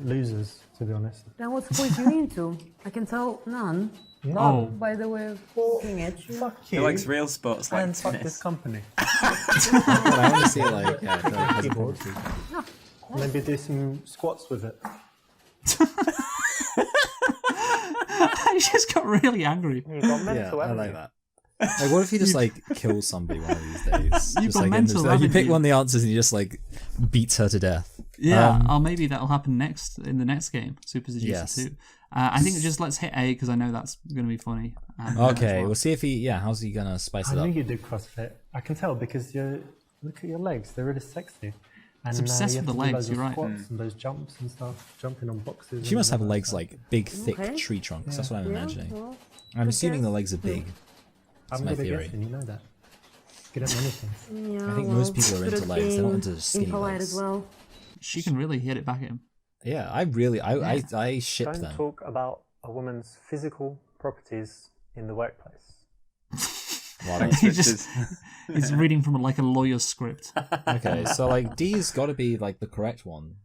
F: losers, to be honest.
G: Then what sports are you into? I can tell none.
D: Oh.
G: By the way of looking at you.
F: Fuck
E: he
F: you.
E: likes real sports like
F: And fuck
E: tennis.
F: this company.
C: I want to see like
F: Keyboard. Maybe do some squats with it.
D: I just got really angry.
F: You got mental,
C: yeah, I
F: haven't
C: like
F: you?
C: that. Like, what if he just like kills somebody one of these days?
D: You've
C: Just,
D: got
C: like,
D: mental,
C: you
D: haven't
C: pick
D: you?
C: one of the answers and he just like beats her to death.
D: Yeah, or maybe that'll happen in the next game, Super Seducer
C: Yes.
D: 2. I think just let's hit A because I know that's going to be funny. And
C: Okay,
D: as well.
C: we'll see if how's he gonna spice
F: I
C: it
F: knew
C: up?
F: you did CrossFit. I can tell because look at your legs; they're really sexy. And,
D: It's obsessed
F: you
D: with
F: have
D: the
F: to do
D: legs,
F: loads of
D: you're right.
F: Squats and those jumps and stuff, jumping on boxes.
C: She
F: and
C: must have
F: all that
C: legs
F: stuff.
C: like big, thick
G: Okay.
C: tree trunks. That's what I'm imagining.
G: Well,
C: I'm assuming the legs are big. That's
F: I'm
C: my
F: good at
C: theory.
F: guessing, you know that. Good at many things.
G: yeah,
C: I think most people are
G: good
C: into
G: at
C: legs, they're not
G: being
C: into skinny
G: impolite
C: legs.
G: as well.
D: She can really hit it back at him.
C: Yeah, I ship
F: Don't
C: them.
F: talk about a woman's physical properties in the workplace.
C: Wow, that's-
D: He's reading from like a lawyer's script.
C: okay, so like D's got to be like the correct one.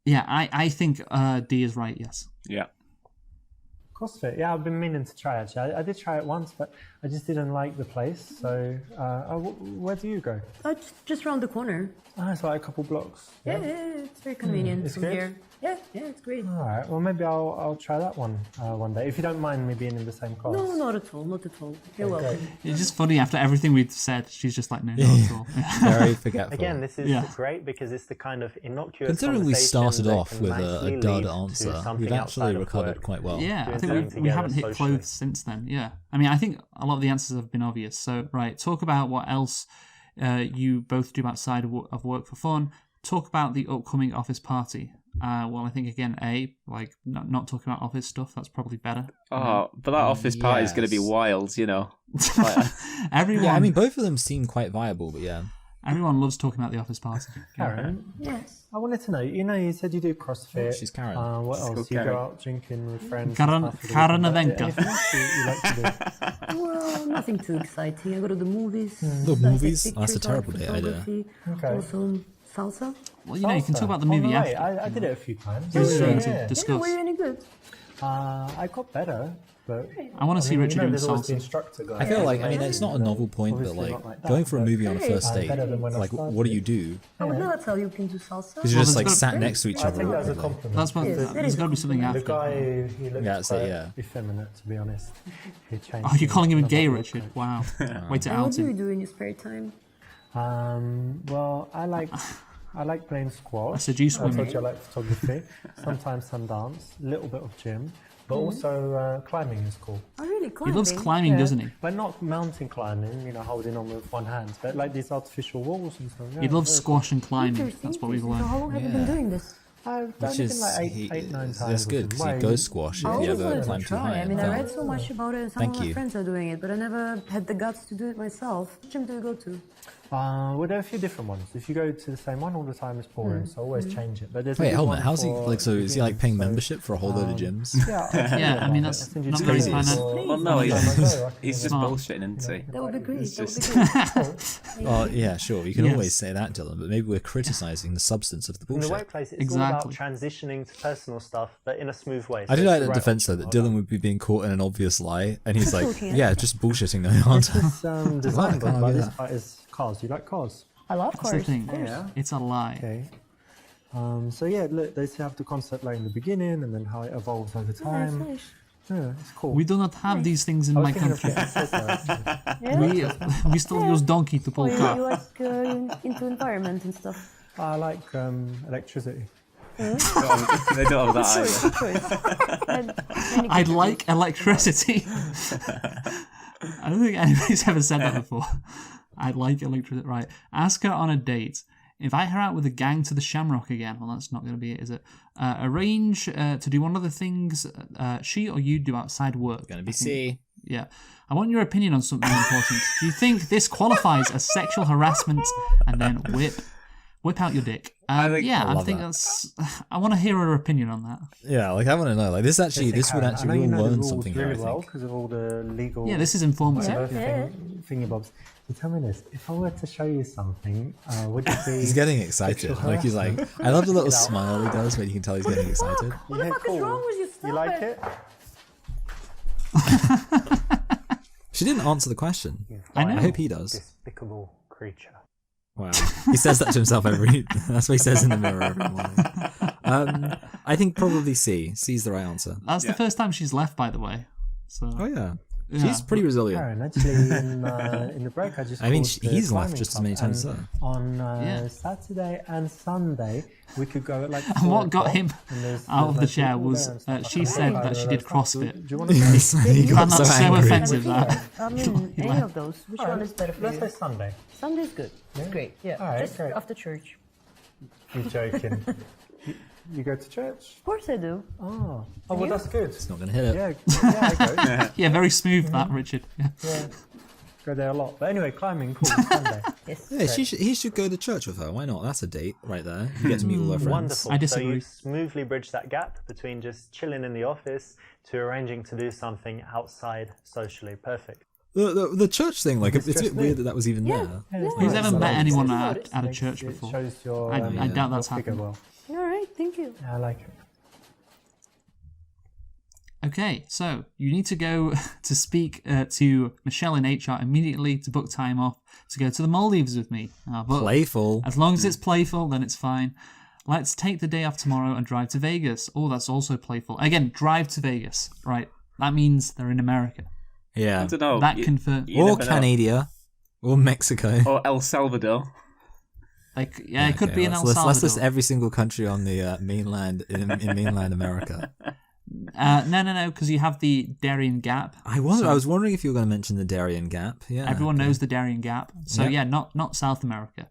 D: Yeah, I think D is right, yes.
E: Yeah.
F: CrossFit, yeah, I've been meaning to try actually. I did try it once, but I just didn't like the place. So, where do you go?
G: Oh, just around the corner.
F: Oh, it's like a couple blocks.
G: Yeah, it's very convenient
F: It's
G: from
F: good?
G: here. Yeah, it's great.
F: All right. Well, maybe I'll try that one day. If you don't mind me being in the same class.
G: No, not at all, not at all. You're
F: Okay.
G: welcome.
D: It's just funny after everything we've said, she's just like, no, not at all.
C: Very forgetful.
F: Again, this is
D: Yeah.
F: great because it's the kind of innocuous.
C: Considering we
F: conversation
C: started
F: that
C: off
F: can
C: with
F: nicely
C: a dud
F: lead to
C: answer,
F: something
C: we've
F: outside
C: actually
F: of
C: recovered
F: work.
C: quite well.
D: Yeah, I
F: Doing
D: think
F: something
D: we haven't
F: together
D: hit
F: socially.
D: clothes since then. Yeah, I mean, I think a lot of the answers have been obvious. So, right, talk about what else you both do outside of work for fun. Talk about the upcoming office party. Well, I think again, A, like not talking about office stuff. That's probably better.
E: Oh, but that office party is going to be
C: Yes.
E: wild, you know. Like,
D: Everyone,
C: Yeah, I mean, both of them seem quite viable, but yeah.
D: everyone loves talking about the office party.
F: Karen,
G: Yes.
F: I wanted to know. You said you do CrossFit.
C: She's Karen.
F: What
E: She's
F: else?
E: called
F: You
E: Karen.
F: go out drinking with friends.
D: Karen-
F: and stuff.
D: Karen
F: Anything
D: Avenka.
F: else you like to do?
G: Well, nothing too exciting. I go to the movies.
C: The
G: I take
C: movies? Oh, that's a
G: pictures,
C: terrible
G: art
C: date idea.
G: photography,
F: Okay.
G: Also salsa.
D: Well, you know, you can talk about the movie
F: right.
D: after.
F: I did it a few times.
D: He was
F: Yeah,
D: trying
F: yeah.
D: to discuss.
G: Were you any good?
F: I got better, but
D: I want to see Richard doing
F: there's always the
D: salsa.
F: instructor guy.
C: I feel like, I mean, it's not a novel point, but
F: Obviously
C: like
F: not like that,
C: going for a
F: but-
C: movie on a first date,
F: better than when I
C: like
F: started.
C: what do you do?
G: I would never tell you can do salsa.
C: Because you're
D: Well,
C: just
D: there's
C: like
D: gotta-
C: sat next to each
F: I
C: other.
F: take that as a
C: awkwardly.
F: compliment.
D: That's what.
G: Yes,
D: There's got to be something
F: The
D: after.
F: guy, he looks
C: Yeah, that's it,
F: quite
C: yeah.
F: effeminate, to be honest. He changed
D: Oh, you're calling him a
F: another
D: gay,
F: look.
D: Richard? Wow. Way to
G: And what
D: out
G: do you
D: him.
G: do in your spare time?
F: Well, I like playing squash.
D: I seduce
F: I told
D: women.
F: you I like photography. Sometimes some dance, a little bit of gym, but also climbing is cool.
G: Oh, really?
D: He
G: Climbing?
D: loves climbing, doesn't he?
F: But not mountain climbing, holding on with one hand, but like these artificial walls and stuff.
D: He loves
F: very
D: squash and climbing.
G: Interesting,
D: That's what we've
G: interesting. So
D: learned.
G: how long have you been doing this?
F: I've done
C: Which
F: it
C: is
F: in like eight, 9 times.
C: that's good because you ghost squash
G: I
C: if you
G: always
C: ever
G: wanted
C: climb
G: to
C: too
G: try.
C: high.
G: I mean, I
C: Yeah.
G: read so much about it, and some
C: Thank
G: of my
C: you.
G: friends are doing it, but I never had the guts to do it myself. Which gym do you go to?
F: Well, there are a few different ones. If you go to the same one all the time, it's boring. So always change it. But there's a
C: Wait,
F: good
C: hold on.
F: one
C: How's he
F: for
C: like? So is he like paying
F: beginners,
C: membership for a whole load of gyms?
F: Yeah, I'll tell you
D: Yeah, I
F: about
D: mean,
F: it.
D: that's
F: I'll send you
D: not
F: details
C: very
F: for-
E: Well, no,
F: Anytime I go, I can
E: he's
F: give
E: just
F: you-
E: bullshitting, isn't he?
G: That would be great.
E: It's
G: That would
E: just-
G: be great.
C: Well, yeah, sure. You can
D: Yes.
C: always say that, Dylan, but maybe we're criticizing the substance of the
F: In the
C: bullshit.
F: workplace, it's
D: Exactly.
F: all about transitioning to personal stuff, but in a smooth way.
C: I
F: So
C: do like
F: it's
C: that
F: the right
C: defense though
F: option.
C: that Dylan would be being caught in an obvious lie, and he's like,
G: Talking,
C: "Yeah, just bullshitting the answer."
F: This design
C: I
F: book
C: can't
F: by
C: do
F: this
C: that.
F: part is cars. You like cars?
G: I love
D: That's the
G: cars.
D: thing.
F: Yeah.
D: It's a lie.
F: Okay. So yeah, look, they have the concept like in the beginning, and then how it evolves over
G: Nice,
F: time.
G: nice.
F: Yeah, it's cool.
D: We do not have these things in
F: I
D: my
F: was thinking of
D: country.
F: getting a Tesla, actually.
D: We still use donkey to
G: Oh,
D: pull
G: you
D: car.
G: like into environment and stuff.
F: I like electricity.
E: They don't have that
G: Choice,
E: either.
G: good choice. And
D: I like electricity. I don't think anybody's ever said that before. I like electricity. Right. Ask her on a date. Invite her out with a gang to the Shamrock again. Well, that's not going to be it, is it? Arrange to do one of the things she or you do outside work.
C: Gonna be C.
D: Yeah. I want your opinion on something important. Do you think this qualifies as sexual harassment? And then whip out your dick.
E: I
D: I
C: love
D: think
C: that.
D: that's. I want to hear her opinion on that.
C: Yeah, like I want to know. Like this actually, this would
F: Karen, I
C: actually
F: know you
C: we'll
F: know the
C: learn
F: rules
C: something here. I
F: really well
C: think.
F: because of all the legal.
D: Yeah, this is informative.
F: whatever thingy bobs. You tell me this: if I were to show you something, would it be?
C: He's getting excited.
F: sexual
C: Like he's like,
F: harassment?
C: I love the little smile he does when you can tell he's getting excited.
G: What the
F: Yeah,
G: fuck
F: cool.
G: is wrong with you? Stop
F: You like
G: it.
F: it?
C: She didn't answer the question.
D: I know.
C: I hope he does.
F: Despicable creature.
C: Wow. He says that to himself every. That's what he says in the mirror every morning. I think probably C. C's the right answer.
D: That's the first time she's left, by the way. So
C: Oh yeah.
D: Yeah.
C: She's pretty resilient.
F: Karen, actually, in the break, I just.
C: I mean,
F: called the
C: he's left
F: climbing
C: just as
F: club,
C: many times
F: and
C: as her.
F: On
D: Yeah.
F: Saturday and Sunday, we could go at like.
D: And
F: 4
D: what got
F: o'clock,
D: him
F: and
D: out of the
F: like
D: chair
F: people
D: was
F: there and stuff.
D: she
F: I
D: said
F: don't
D: that
F: know
D: she
F: those
D: did
F: stuff.
D: CrossFit.
F: Do you want to go?
C: He got
D: And that's so
C: angry.
D: offensive that.
G: I mean, any of those. Which one is better for
F: Let's
G: you?
F: say Sunday.
G: Sunday's good. It's great. Yeah.
F: All right,
G: Just
F: great.
G: after church.
F: You're joking. you go to church?
G: Of course I do.
F: Oh, well, that's good.
C: It's not gonna hit it.
F: Yeah, I go.
D: Yeah, very smooth that, Richard. Yeah.
F: Yeah, go there a lot. But anyway, climbing, cool. Sunday.
G: Yes.
C: Yeah, he should go to church with her. Why not? That's a date right there. You get to meet all her friends.
F: Wonderful.
D: I disagree.
F: So you smoothly bridge that gap between just chilling in the office to arranging to do something outside socially. Perfect.
C: The church thing, like it's a bit
F: Stress
C: weird
F: me.
C: that was even there.
D: Who's ever met anyone
G: Noticed.
D: at a church
F: It
D: before?
F: shows your.
D: I doubt that's
F: your figure
D: happened.
F: well.
G: All right. Thank you.
F: Yeah, I like it.
D: Okay, so you need to go to speak to Michelle in HR immediately to book time off to go to the Maldives with me. But
C: Playful.
D: as long as it's playful, then it's fine. Let's take the day off tomorrow and drive to Vegas. Oh, that's also playful. Again, drive to Vegas, right? That means they're in America.
C: Yeah.
E: I don't know.
D: That confirmed.
E: you
C: Or
E: never know.
C: Canada. Or Mexico.
E: Or El Salvador.
D: Like, yeah, it could
C: Okay,
D: be in El
C: let's
D: Salvador.
C: list every single country on the mainland in mainland America.
D: No, because you have the Darien Gap.
C: I was wondering if you were going to mention the Darien Gap. Yeah.
D: Everyone knows the Darien Gap. So
C: Yep.
D: yeah, not South America.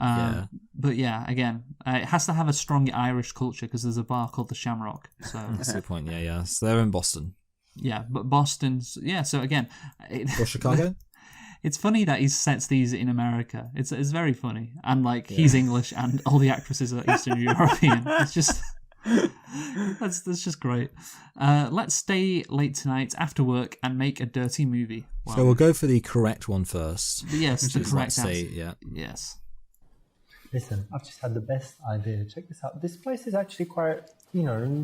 C: Yeah.
D: But yeah, again, it has to have a strong Irish culture because there's a bar called the Shamrock. So
C: That's a good point. Yeah, yeah. So they're in Boston
D: yeah, but Boston's yeah. So again,
C: or Chicago.
D: it's funny that he sets these in America. It's very funny, and like he's English and all the actresses are Eastern European. It's just that's just great. Let's stay late tonight after work and make a dirty movie.
C: So we'll go for the correct one first.
D: Yes, the
C: Which is,
D: correct
C: let's say,
D: answer.
C: yeah.
D: Yes.
F: Listen, I've just had the best idea. Check this out. This place is actually quite,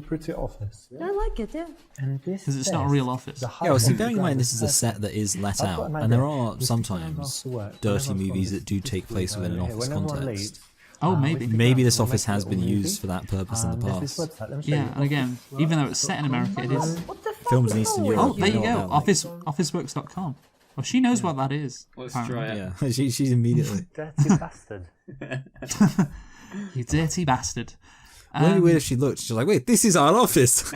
F: pretty office. Yeah?
G: I like it. Yeah.
F: And this
D: Because it's not a
F: desk,
D: real office.
F: the height
C: Yeah, well, see,
F: of the
C: bearing in mind
F: ground
C: this is a
F: perfect.
C: set that is let
F: I've
C: out,
F: got an
C: and there
F: idea.
C: are
F: We sit
C: sometimes
F: down after work,
C: dirty
F: whenever I've got
C: movies
F: this
C: that do take place within an
F: here,
C: office
F: whenever I
C: context.
F: leave,
D: Oh,
F: we
D: maybe.
F: sit
C: Maybe
F: down,
C: this
F: we'll
C: office
F: make a
C: has
F: little
C: been
F: movie.
C: used for that purpose in the
F: There's this
C: past.
F: website. Let me show
D: Yeah,
F: you.
D: and again, even though it's set in America, it is.
G: What the fuck
C: Films
G: is
C: in Eastern
G: wrong with
C: Europe.
D: Oh, there you
C: know
D: go.
C: about
D: Officeworks.com. Well, she knows what that is.
E: Let's
D: apparently.
E: try it.
C: Yeah, she's immediately.
F: Dirty bastard.
D: You dirty bastard.
C: Wouldn't it be weird if she looked? She's like, "Wait, this is our office."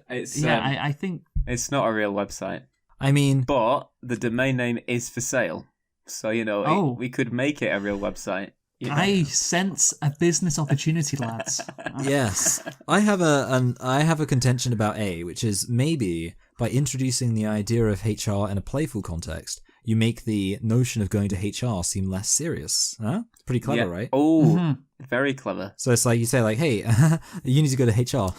E: It's
D: I think.
E: it's not a real website,
C: I mean,
E: but the domain name is for sale. So
D: Oh.
E: we could make it a real website.
D: I sense a business opportunity, lads.
C: Yes, I have a contention about A, which is maybe by introducing the idea of HR in a playful context, you make the notion of going to HR seem less serious. Huh? Pretty clever, right?
E: Oh, very clever.
C: So it's like you say, like, hey, you need to go to HR,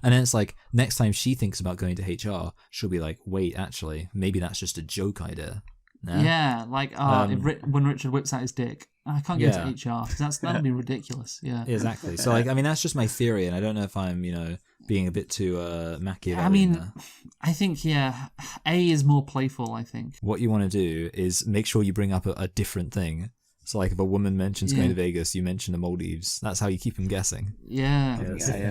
C: and then it's like next time she thinks about going to HR, she'll be like, wait, actually, maybe that's just a joke idea.
D: Yeah, like when Richard whips out his dick, I can't go to HR because that'd be ridiculous. Yeah,
C: exactly. So like, I mean, that's just my theory, and I don't know if I'm, being a bit too Machiavellian there.
D: I think A is more playful. I think
C: what you want to do is make sure you bring up a different thing. So like, if a woman mentions going to Vegas, you mention the Maldives. That's how you keep them guessing.
D: Yeah.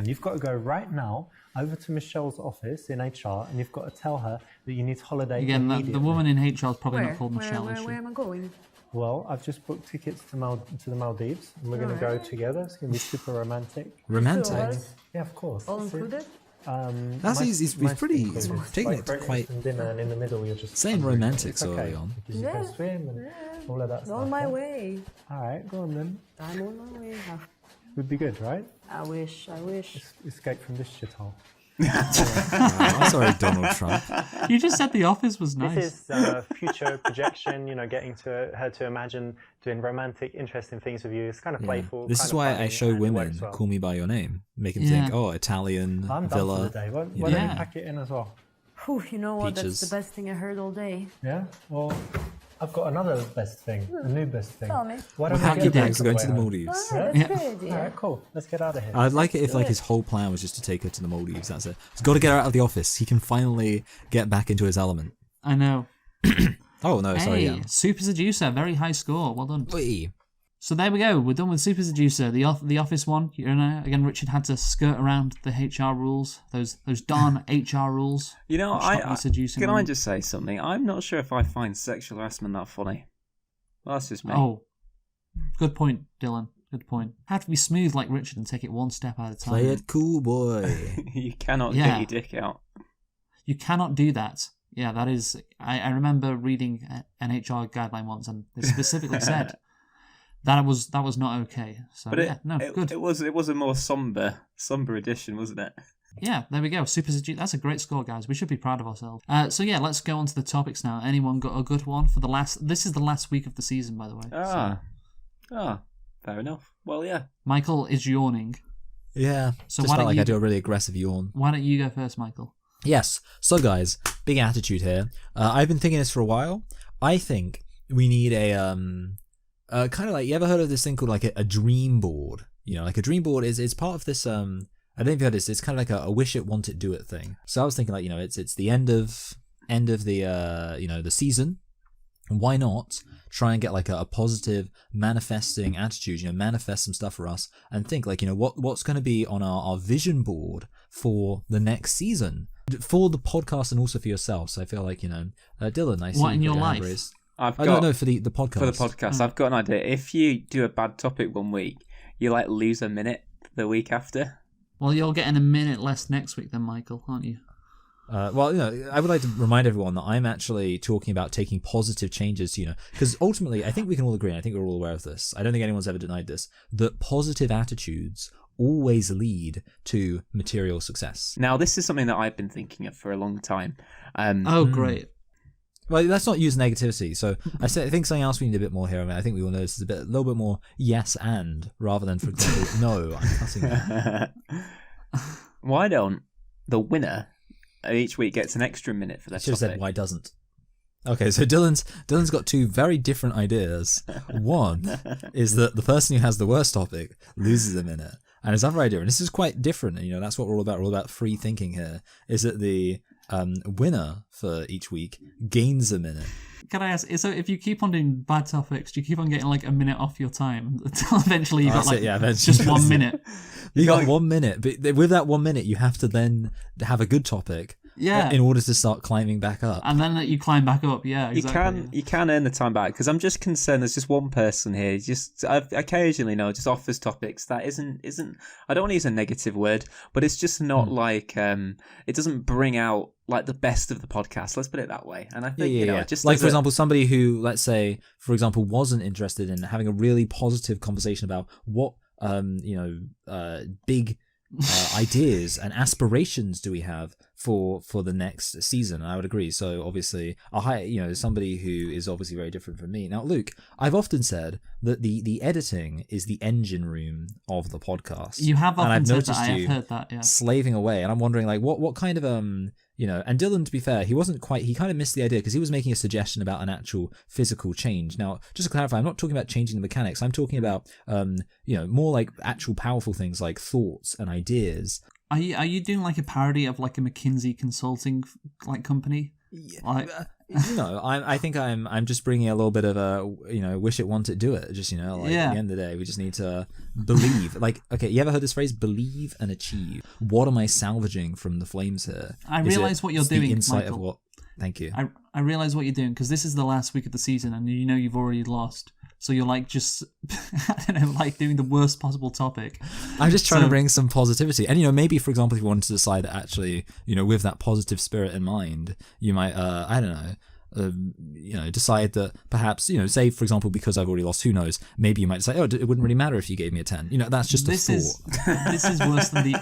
F: You've got to go right now over to Michelle's office in HR, and you've got to tell her that you need holiday immediately.
D: The woman in HR is probably not called Michelle.
G: Where am I going?
F: Well, I've just booked tickets to the Maldives, and we're going to go together. It's going to be super romantic.
C: Romantic?
F: Yeah, of course.
G: All included?
C: That's easy. He's taking it quite.
F: Dinner, and in the middle, you're just
C: saying romantic so early on.
F: Because you can swim and all of that stuff.
G: On my way.
F: All right, go on then.
G: I'm on my way.
F: Would be good, right?
G: I wish.
F: Escape from this shithole.
C: I'm sorry, Donald Trump.
D: You just said The Office was nice.
F: This is future projection, getting her to imagine doing romantic, interesting things with you. It's kind of playful.
C: This is why I show women Call Me By Your Name. Make them think, Italian,
F: I'm
C: villa.
F: Done for the day. Why don't you pack it in as well?
G: Whew, you know what?
C: Peaches.
G: That's the best thing I heard all day.
F: Yeah? Well, I've got another best thing, a new best thing.
G: Tell me.
F: Why don't
C: Pack
F: we
C: your
F: get
C: bags, going to the
F: home?
C: Maldives.
G: That's a great idea.
F: All right, cool. Let's get out of here.
C: I'd like it if his whole plan was just to take her to the Maldives. That's it. He's got to get her out of the office. He can finally get back into his element.
D: I know.
C: Oh no, sorry. Yeah.
D: Super Seducer, very high score. Well done.
C: Wait.
D: So there we go. We're done with Super Seducer, the Office one. Again, Richard had to skirt around the HR rules, those darn HR rules.
E: Can
D: women.
E: I just say something? I'm not sure if I find sexual harassment that funny. Well, that's just me.
D: Oh, good point, Dylan. Good point. Have to be smooth like Richard and take it one step at a time.
C: Play it cool, boy.
E: You cannot get your dick out.
D: You cannot do that. Yeah, that is. I remember reading an HR guideline once, and they specifically said that was not okay. So good.
E: It was a more somber edition, wasn't it?
D: Yeah, there we go. Super Seducer. That's a great score, guys. We should be proud of ourselves. So yeah, let's go on to the topics now. Anyone got a good one for the last? This is the last week of the season, by the way.
E: Fair enough. Well, yeah.
D: Michael is yawning.
C: Yeah.
D: So
C: just felt like I do a really aggressive yawn.
D: Why don't you go first, Michael?
C: Yes. So guys, big attitude here. I've been thinking this for a while. I think we need a kind of like, you ever heard of this thing called like a dream board? Like a dream board is part of this I don't know if you heard this. It's kind of like a wish it, want it, do it thing. So I was thinking like, it's the end of the the season. Why not try and get like a positive manifesting attitude, manifest some stuff for us and think like, what's going to be on our vision board for the next season for the podcast and also for yourself. So I feel like, Dylan, I see
D: what in your life?
C: I don't know, for the podcast.
E: For the podcast, I've got an idea. If you do a bad topic one week, you like lose a minute the week after.
D: Well, you're getting a minute less next week then, Michael, aren't you?
C: I would like to remind everyone that I'm actually talking about taking positive changes, because ultimately, I think we can all agree, and I think we're all aware of this, I don't think anyone's ever denied this, that positive attitudes always lead to material success.
E: Now, this is something that I've been thinking of for a long time.
D: Great.
C: Well, let's not use negativity. So I think something else we need a bit more here. I mean, I think we all know this is a little bit more yes and rather than, for example, no, I'm cutting that.
E: Why don't the winner each week gets an extra minute for their topic?
C: Should have said why doesn't. Okay, so Dylan's got two very different ideas. One is that the person who has the worst topic loses a minute, and his other idea, and this is quite different. And, that's what we're all about. We're all about free thinking here. Is that the winner for each week gains a minute?
D: Can I ask? So if you keep on doing bad topics, do you keep on getting like a minute off your time until eventually you got just 1 minute?
C: You got 1 minute, but with that 1 minute, you have to then have a good topic
D: Yeah.
C: in order to start climbing back up.
D: And then you climb back up. Yeah, exactly.
E: You can earn the time back, because I'm just concerned there's just one person here, occasionally just offers topics that isn't I don't want to use a negative word, but it's just not like it doesn't bring out like the best of the podcast, let's put it that way. And I think just
C: like, for example, somebody who, let's say, for example, wasn't interested in having a really positive conversation about what big ideas and aspirations do we have for the next season. I would agree. So obviously I'll hire somebody who is obviously very different from me. Now, Luke, I've often said that the editing is the engine room of the podcast.
D: You have often
C: and I've
D: said
C: noticed
D: that. I
C: you
D: have heard that, yeah.
C: slaving away, and I'm wondering like what kind of and Dylan, to be fair, he kind of missed the idea because he was making a suggestion about an actual physical change. Now, just to clarify, I'm not talking about changing the mechanics. I'm talking about more like actual powerful things like thoughts and ideas.
D: Are you doing like a parody of like a McKinsey consulting like company?
C: Yeah.
D: Like...
C: I think I'm just bringing a little bit of a wish it, want it, do it. Just at the end of the day, we just need to believe. Like, okay, you ever heard this phrase, believe and achieve? What am I salvaging from the flames here?
D: I realize what you're doing,
C: the insight
D: Michael.
C: of what. Thank you.
D: I realize what you're doing, because this is the last week of the season, and you've already lost. So you're like just like doing the worst possible topic.
C: I'm just trying to bring some positivity, and maybe, for example, if you wanted to decide that actually with that positive spirit in mind, you might I don't know. Decide that perhaps, say, for example, because I've already lost, who knows, maybe you might say, it wouldn't really matter if you gave me a 10. That's just a thought.
D: This is worse than the...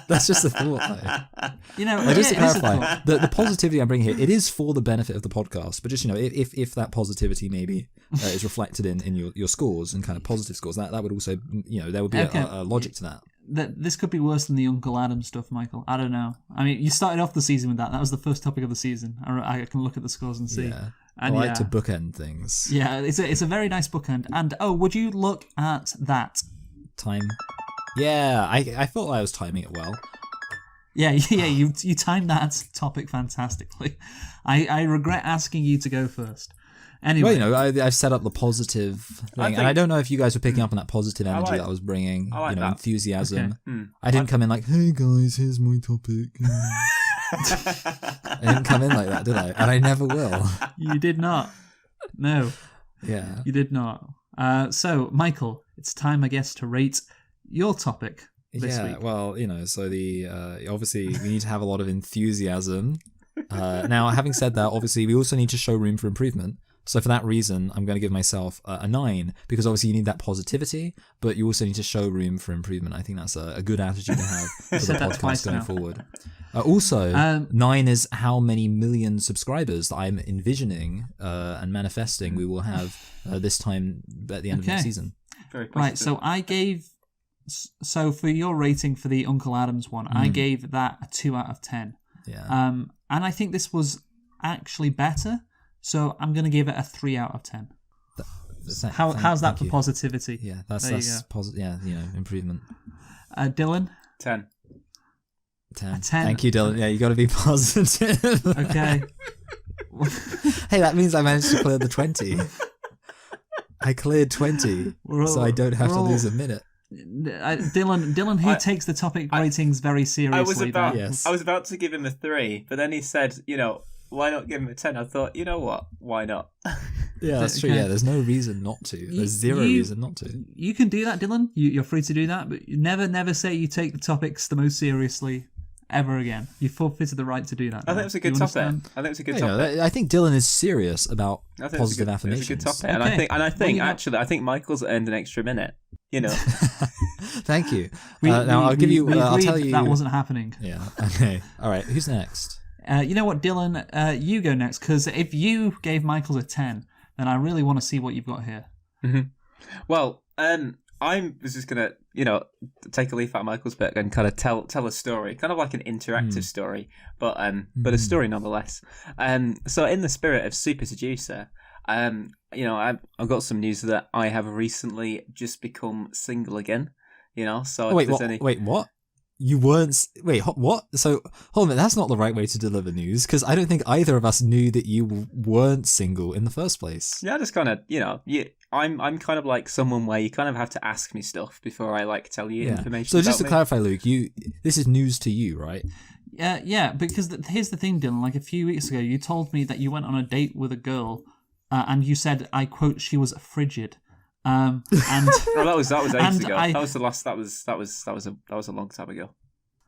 C: That's just a thought, though. Just to
D: it is
C: clarify, the positivity I'm bringing here, it is for the benefit of the podcast, but just, if that positivity maybe is reflected in your scores and kind of positive scores, that would also, there would be a logic to that.
D: This could be worse than the Uncle Adam stuff, Michael. I don't know. I mean, you started off the season with that. That was the first topic of the season. I can look at the scores and see.
C: Yeah.
D: And
C: I like to bookend things.
D: Yeah, it's a very nice bookend. And would you look at that?
C: Time. Yeah, I thought I was timing it well.
D: Yeah, you timed that topic fantastically. I regret asking you to go first. Anyway,
C: well, I've set up the positive thing, and I don't know if you guys were picking up on that positive energy that I was bringing. That. Enthusiasm. Okay. I didn't come in like, "Hey guys, here's my topic." I didn't come in like that, did I? And I never will.
D: You did not. No.
C: Yeah.
D: You did not. So, Michael, it's time, I guess, to rate your topic this week.
C: Well, so the obviously we need to have a lot of enthusiasm. Now, having said that, obviously we also need to show room for improvement. So for that reason, I'm going to give myself a 9, because obviously you need that positivity, but you also need to show room for improvement. I think that's a good attitude to have for the podcast going forward. Also, 9 is how many million subscribers that I'm envisioning and manifesting we will have this time at the end of next season.
E: Very positive.
D: Right, so I gave... So for your rating for the Uncle Adams one, I gave that a 2 out of 10.
C: Yeah.
D: And I think this was actually better. So I'm going to give it a 3 out of 10. How's that for positivity?
C: Yeah, that's positive. Yeah, improvement.
D: Dylan?
E: 10.
C: 10. Thank you, Dylan. Yeah, you got to be positive.
D: Okay.
C: Hey, that means I managed to clear the 20. I cleared 20, so I don't have to lose a minute.
D: Dylan, who takes the topic ratings very seriously.
E: I was about to give him a 3, but then he said, why not give him a 10? I thought, you know what? Why not?
C: Yeah, that's true. Yeah, there's no reason not to. There's zero reason not to.
D: You can do that, Dylan. You're free to do that, but never say you take the topics the most seriously ever again. You forfeited the right to do that.
E: I think it was a good topic.
C: I think Dylan is serious about positive affirmations.
E: It's a good topic. Okay. I think Michael's earned an extra minute.
C: Thank you. I'll give you. I'll tell you
D: that wasn't happening.
C: Yeah. Okay. All right. Who's next?
D: You know what, Dylan? You go next, because if you gave Michael's a 10, then I really want to see what you've got here.
E: Mm-hmm. Well, I was just gonna, take a leaf out of Michael's book and kind of tell a story, kind of like an interactive story, but a story nonetheless. So in the spirit of Super Seducer, I've got some news that I have recently just become single again. So
C: wait, what? you weren't. Wait, what? So hold on a minute. That's not the right way to deliver news because I don't think either of us knew that you weren't single in the first place.
E: Yeah, I just kind of, I'm kind of like someone where you kind of have to ask me stuff before I like tell you information.
C: So just to
E: about me.
C: clarify, Luke, this is news to you, right?
D: Yeah, because here's the thing, Dylan. Like a few weeks ago, you told me that you went on a date with a girl, and you said, I quote, she was frigid. And
E: well, that was ages
D: and
E: ago. That was the last. That was a long time ago.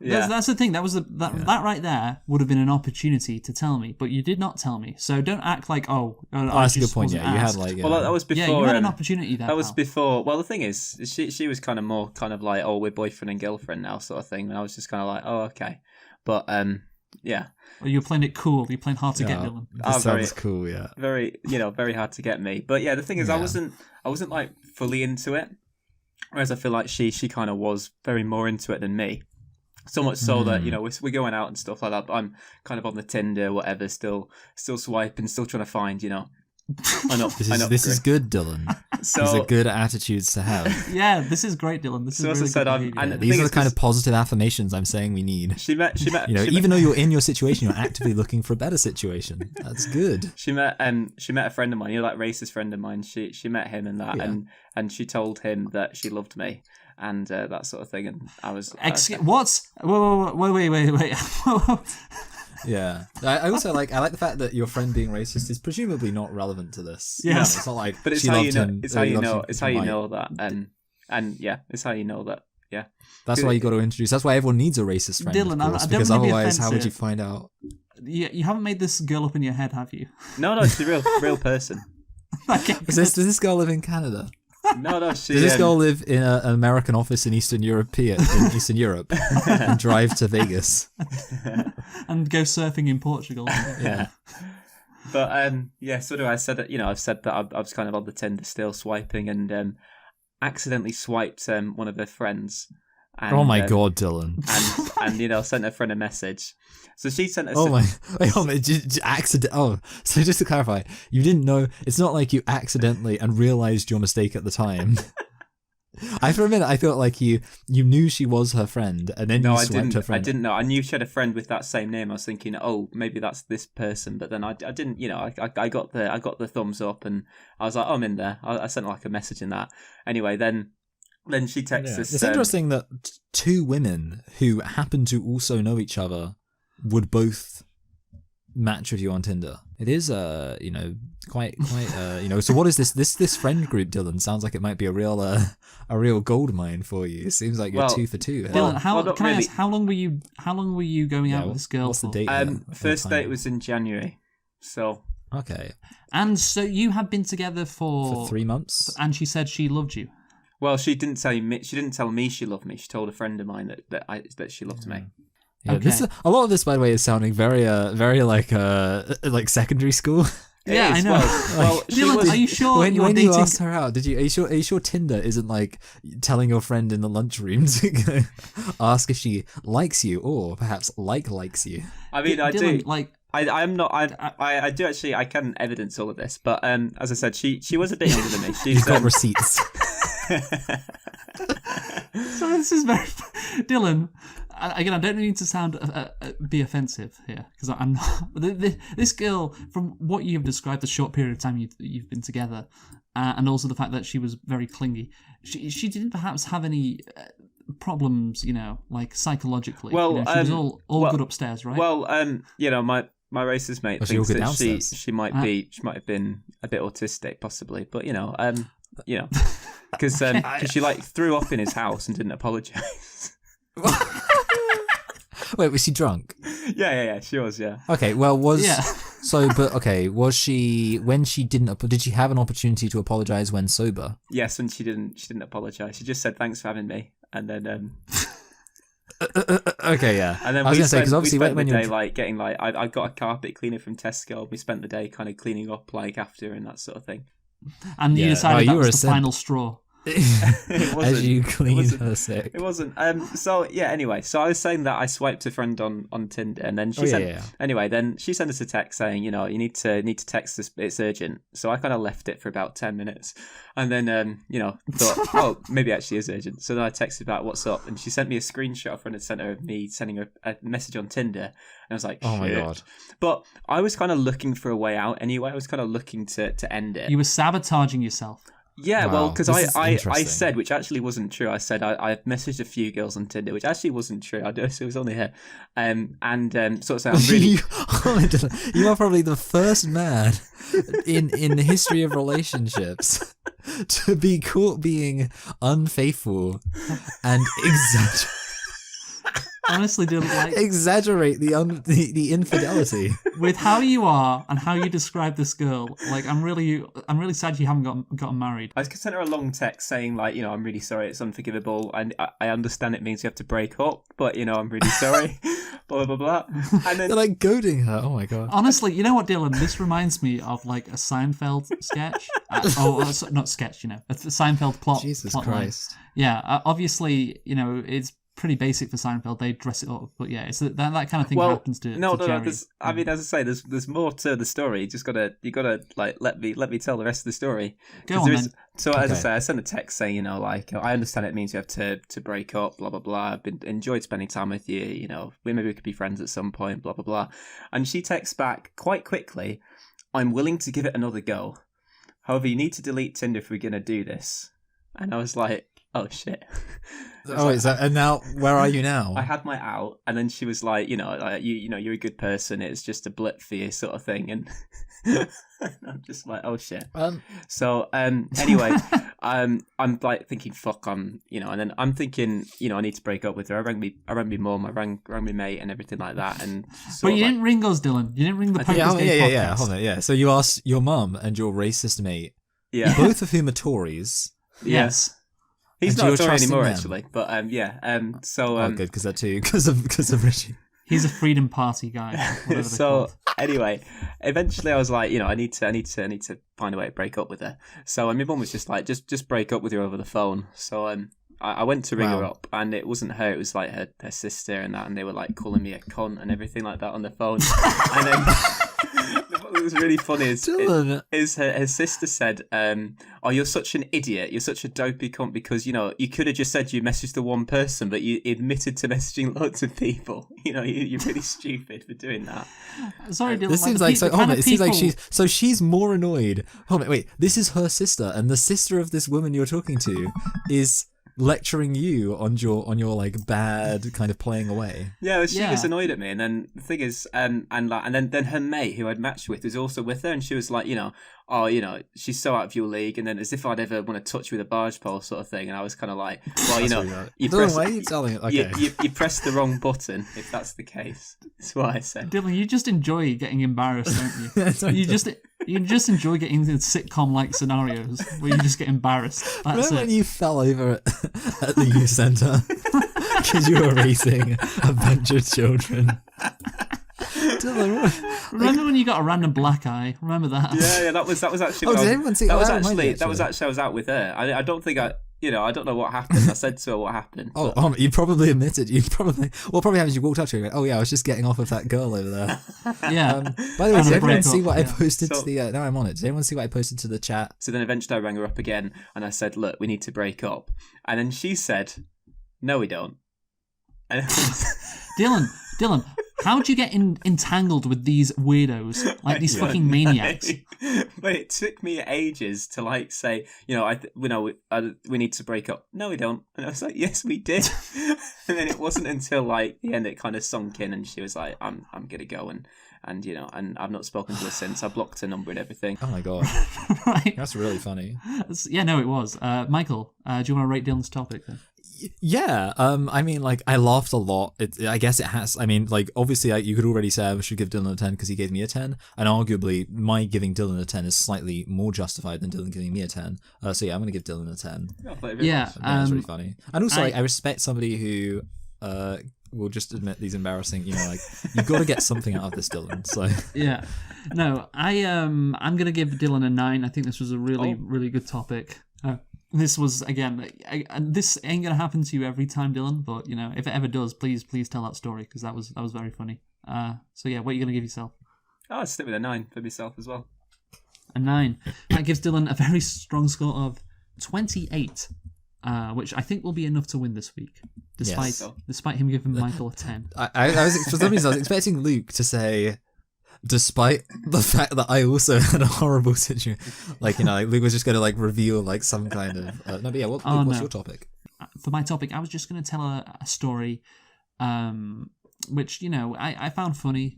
E: Yeah,
D: that's the thing. That right there would have been an opportunity to tell me, but you did not tell me. So don't act like
C: that's a good point. Yeah, you had like
E: well, that was before.
D: Yeah, you had an opportunity there.
E: That was before. Well, the thing is, she was kind of more kind of like, oh, we're boyfriend and girlfriend now, sort of thing. And I was just kind of like, oh, okay, but yeah.
D: Well, you're playing it cool. You're playing hard to get, Dylan.
C: That sounds cool. Yeah,
E: very very hard to get me. But yeah, the thing is, I wasn't like fully into it, whereas I feel like she kind of was very more into it than me. So much so that we're going out and stuff like that. But I'm kind of on the Tinder, whatever, still swiping, still trying to find, I know.
C: This is good, Dylan.
E: So,
C: these are good attitudes to have.
D: Yeah, this is great, Dylan. This is
E: as
D: really
E: I said,
D: good
C: these are the kind of positive affirmations I'm saying we need.
E: She met.
C: Even though you're in your situation, you're actively looking for a better situation. That's good.
E: She met a friend of mine, like racist friend of mine. She met him and that, and she told him that she loved me. And that sort of thing, and I was.
D: What? Wait.
C: Yeah, I also like the fact that your friend being racist is presumably not relevant to this.
D: Yes,
C: it's not like.
E: But it's
C: she
E: how
C: loved
E: you know.
C: him,
E: It's how you know. It's how you know that, and yeah, it's how you know that. Yeah.
C: That's why you got to introduce. That's why everyone needs a racist friend,
D: Dylan.
C: of course,
D: I don't
C: because
D: want to be
C: otherwise, how would
D: offensive.
C: you find out?
D: Yeah, you haven't made this girl up in your head, have you?
E: No, she's a real person.
D: Okay.
C: Does this girl live in Canada?
E: No, she.
C: Does this girl live in an American office in Eastern Europe and drive to Vegas
D: and go surfing in Portugal?
C: Yeah.
E: But so do I. Said that I've said that I was kind of on the Tinder still swiping and accidentally swiped one of her friends. And,
C: oh my god, Dylan!
E: And sent her friend a message. So she sent us.
C: Accident. Oh, so just to clarify, you didn't know. It's not like you accidentally and realized your mistake at the time. For a minute, I thought like you knew she was her friend, and then you swiped her friend.
E: I didn't know. I knew she had a friend with that same name. I was thinking, oh, maybe that's this person. But then I didn't. I got the thumbs up, and I was like, oh, I'm in there. I sent like a message in that. Anyway, then she texts us.
C: It's interesting that two women who happen to also know each other would both match with you on Tinder. It is quite so what is this friend group, Dylan? Sounds like it might be a real gold mine for you. It seems like you're 2 for 2 here.
D: Dylan, I ask how long were you going out with this girl?
C: What's the date?
E: First date was in January. So
C: okay.
E: And
D: so you have been together for
C: 3 months,
D: and she said she loved you.
E: Well, she didn't tell me. She didn't tell me she loved me. She told a friend of mine that she loved me.
C: Yeah,
D: okay.
C: A lot of this, by the way, is sounding very like secondary school.
D: Yeah, I know.
E: Well,
D: Dylan, are you sure
C: when
D: you're
C: you
D: dating?
C: asked her out, are you sure Tinder isn't like telling your friend in the lunchroom to go ask if she likes you or perhaps likes you?
E: I mean, I
D: Dylan,
E: do.
D: Like,
E: I'm not. I do actually. I can evidence all of this, but as I said, she was a bit younger than me.
C: You've got receipts.
D: So this is very Dylan. Again, I don't mean to sound be offensive here because I'm not. This girl, from what you have described, the short period of time you've been together, and also the fact that she was very clingy, she didn't perhaps have any problems, like psychologically.
E: Well,
D: she was all good upstairs, right?
E: Well, my racist mate thinks that she might have been a bit autistic, possibly, but because she like threw up in his house and didn't apologise.
C: Wait, was she drunk?
E: Yeah, she was, yeah.
C: Okay, well, was she when she didn't? Did she have an opportunity to apologise when sober?
E: Yes, and she didn't apologise. She just said thanks for having me, and then.
C: Okay, yeah.
E: And then
C: I was going to say because obviously
E: we spent
C: when
E: the
C: you're
E: day like getting like I got a carpet cleaner from Tesco. We spent the day kind of cleaning up like after and that sort of thing.
D: And you decided that was the final straw.
E: It wasn't.
C: As you
E: It
C: clean
E: wasn't.
C: her sick.
E: It wasn't. So yeah. Anyway, so I was saying that I swiped a friend on Tinder, and then she
C: Oh, yeah,
E: sent.
C: yeah.
E: Anyway, then she sent us a text saying, you need to text this. It's urgent. So I kind of left it for about 10 minutes, and then thought, oh, maybe it actually is urgent. So then I texted back, what's up? And she sent me a screenshot of friend sent her of me sending her a message on Tinder, and I was like,
C: Oh my
E: shit.
C: God.
E: But I was kind of looking for a way out anyway. I was kind of looking to end it.
D: You were sabotaging yourself.
E: Yeah,
C: Wow,
E: well, because
C: this is
E: I
C: interesting.
E: said, which actually wasn't true. I said I messaged a few girls on Tinder, which actually wasn't true. I don't. It was only her. Sort of saying, I'm really.
C: you are probably the first man in the history of relationships to be caught being unfaithful and
D: Honestly, Dylan, like,
C: exaggerate the infidelity.
D: with how you are and how you describe this girl, like I'm really sad you haven't gotten married.
E: I sent her a long text saying, like, I'm really sorry, it's unforgivable, and I understand it means you have to break up, but I'm really sorry. Blah blah blah. And then
C: They're like goading her. Oh my God.
D: Honestly, you know what, Dylan? This reminds me of like a Seinfeld sketch. Not sketch, a Seinfeld plot.
C: Jesus
D: plot line.
C: Christ.
D: Yeah, obviously, it's pretty basic for Seinfeld. They dress it up, but yeah, it's that kind of thing happens to
E: no.
D: Jerry.
E: As I say, there's more to the story. You gotta like let me tell the rest of the story.
D: Go
E: 'Cause
D: on,
E: there is-
D: then.
E: So as I
C: Okay.
E: say, I sent a text saying, like, I understand it means you have to break up, blah blah blah. I've enjoyed spending time with you. Maybe we could be friends at some point, blah blah blah. And she texts back quite quickly, I'm willing to give it another go. However, you need to delete Tinder if we're gonna do this. And I was like, oh shit.
C: Oh, is that? And now, where are you now?
E: I had my out, and then she was like, you're a good person. It's just a blip for you, sort of thing. And I'm just like, oh shit. So anyway, I'm like thinking, fuck, and then I'm thinking, I need to break up with her. I rang me mum, I rang my mate, and everything like that. And
D: But you didn't ring us, Dylan. You didn't ring the
C: yeah,
D: Poker's Gay
C: yeah.
D: podcast.
C: Hold on, yeah. So you asked your mum and your racist mate,
E: yeah,
C: both of whom are Tories.
D: Yes.
E: He's
C: And you're
E: not a Tory
C: trusting
E: anymore,
C: them?
E: actually. But so
C: Oh, good, because they're too, because of Richie.
D: He's a Freedom Party guy. Whatever they're
E: so
D: called.
E: anyway, eventually I was like, I need to find a way to break up with her. So my mum was just like, just break up with her over the phone. So I went to ring her up, and it wasn't her; it was like her sister and that, and they were like calling me a cunt and everything like that on the phone. And then what was really funny is her sister said, "Oh, you're such an idiot! You're such a dopey cunt because you could have just said you messaged the one person, but you admitted to messaging loads of people. You're really stupid for doing that."
D: Sorry, Dylan.
C: This seems like so. Hold on, it seems like she's more annoyed. Hold on, wait. This is her sister, and the sister of this woman you're talking to is lecturing you on your like bad kind of playing away.
E: Yeah, she was annoyed at me, and then the thing is, and then her mate who I'd matched with was also with her, and she was like, she's so out of your league, and then as if I'd ever want to touch you with a barge pole sort of thing, and I was kind of like, well,
C: Why are you telling it? Okay.
E: you pressed the wrong button if that's the case. That's what I said.
D: Dylan, you just enjoy getting embarrassed, don't you? You just enjoy getting into sitcom-like scenarios where you just get embarrassed. That's
C: Remember
D: it.
C: when you fell over at the youth centre because you were raising a bunch of children? Dylan,
D: Remember when you got a random black eye? Remember that?
E: Yeah, that was actually.
C: Oh, did everyone see
E: that? Was
C: that?
E: actually that was actually I was out with her. I don't think I don't know what happened. I said to her what happened.
C: Oh, you probably admitted. What probably happened is you walked up to her and went, oh yeah, I was just getting off of that girl over there.
D: Yeah.
C: By the way, did everyone
D: break
C: see
D: up,
C: what I
D: yeah.
C: posted to the, now I'm on it, did anyone see what I posted to the chat?
E: So then eventually I rang her up again and I said, look, we need to break up. And then she said, no, we don't. And
D: Dylan, how'd you get entangled with these weirdos, like these fucking maniacs?
E: But it took me ages to like say, we need to break up. No, we don't. And I was like, yes, we did. And then it wasn't until like the end it kind of sunk in, and she was like, I'm gonna go, and I've not spoken to her since. I blocked her number and everything.
C: Oh my god,
D: Right.
C: that's really funny.
D: Yeah, no, it was. Michael, do you want to rate Dylan's topic then?
C: Yeah, I mean, like, I laughed a lot. I guess it has. I mean, like, obviously, you could already say I should give Dylan a 10 because he gave me a 10, and arguably, my giving Dylan a 10 is slightly more justified than Dylan giving me a 10. So yeah, I'm gonna give Dylan a 10.
D: Yeah,
C: That's really funny. And also, I respect somebody who will just admit these embarrassing. Like, you've got to get something out of this, Dylan. So
D: yeah, no, I'm gonna give Dylan a 9. I think this was a really good topic. This was, again, this ain't going to happen to you every time, Dylan, but, you know, if it ever does, please tell that story, because that was very funny. So, yeah, what are you going to give yourself?
E: I'll stick with a 9 for myself as well.
D: A 9. That gives Dylan a very strong score of 28, which I think will be enough to win this week, despite him giving Michael a 10.
C: I was, for some reason, I was expecting Luke to say, despite the fact that I also had a horrible situation. Like, you know, like Luke was just going to, like, reveal, like, some kind of... no, but yeah, Luke, what's your topic?
D: For my topic, I was just going to tell a story, which, you know, I found funny.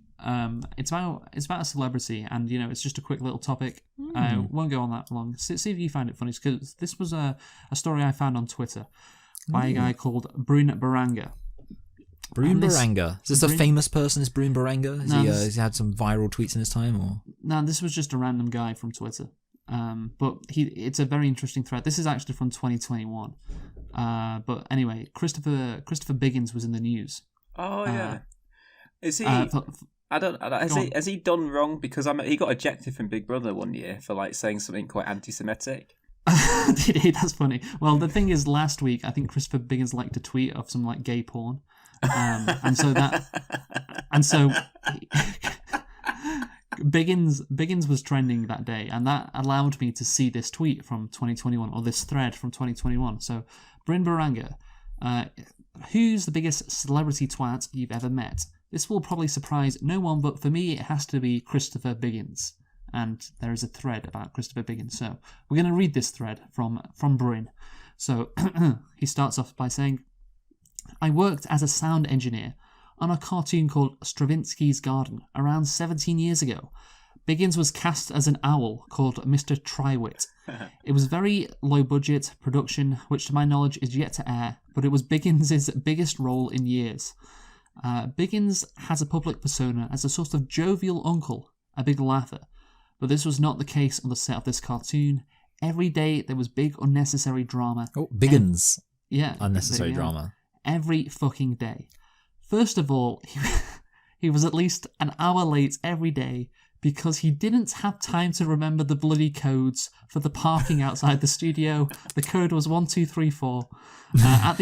D: It's about a celebrity, and, you know, it's just a quick little topic. I won't go on that long. See if you find it funny, because this was a story I found on Twitter by a guy called Brune Baranga.
C: Brune Baranga. Is this a famous person? Is Brune Baranga? Has he had some viral tweets in his time, or? No,
D: this was just a random guy from Twitter. But it's a very interesting thread. This is actually from 2021. But anyway, Christopher Biggins was in the news.
E: Oh yeah. Is he? Has he done wrong? Because he got ejected from Big Brother one year for like saying something quite anti-Semitic.
D: Did he? That's funny. Well, the thing is, last week I think Christopher Biggins liked a tweet of some like gay porn. And so Biggins was trending that day, and that allowed me to see this tweet from 2021, or this thread from 2021. So, Bryn Baranga, who's the biggest celebrity twat you've ever met? This will probably surprise no one, but for me, it has to be Christopher Biggins. And there is a thread about Christopher Biggins. So, we're going to read this thread from Bryn. So, he starts off by saying, I worked as a sound engineer on a cartoon called Stravinsky's Garden around 17 years ago. Biggins was cast as an owl called Mr. Trywit. It was very low budget production, which to my knowledge is yet to air, but it was Biggins' biggest role in years. Biggins has a public persona as a sort of jovial uncle, a big laugher, but this was not the case on the set of this cartoon. Every day there was big unnecessary drama.
C: Oh, Biggins.
D: Yeah.
C: Unnecessary drama.
D: Every fucking day. First of all, he was at least an hour late every day because he didn't have time to remember the bloody codes for the parking outside the studio. The code was 1234. At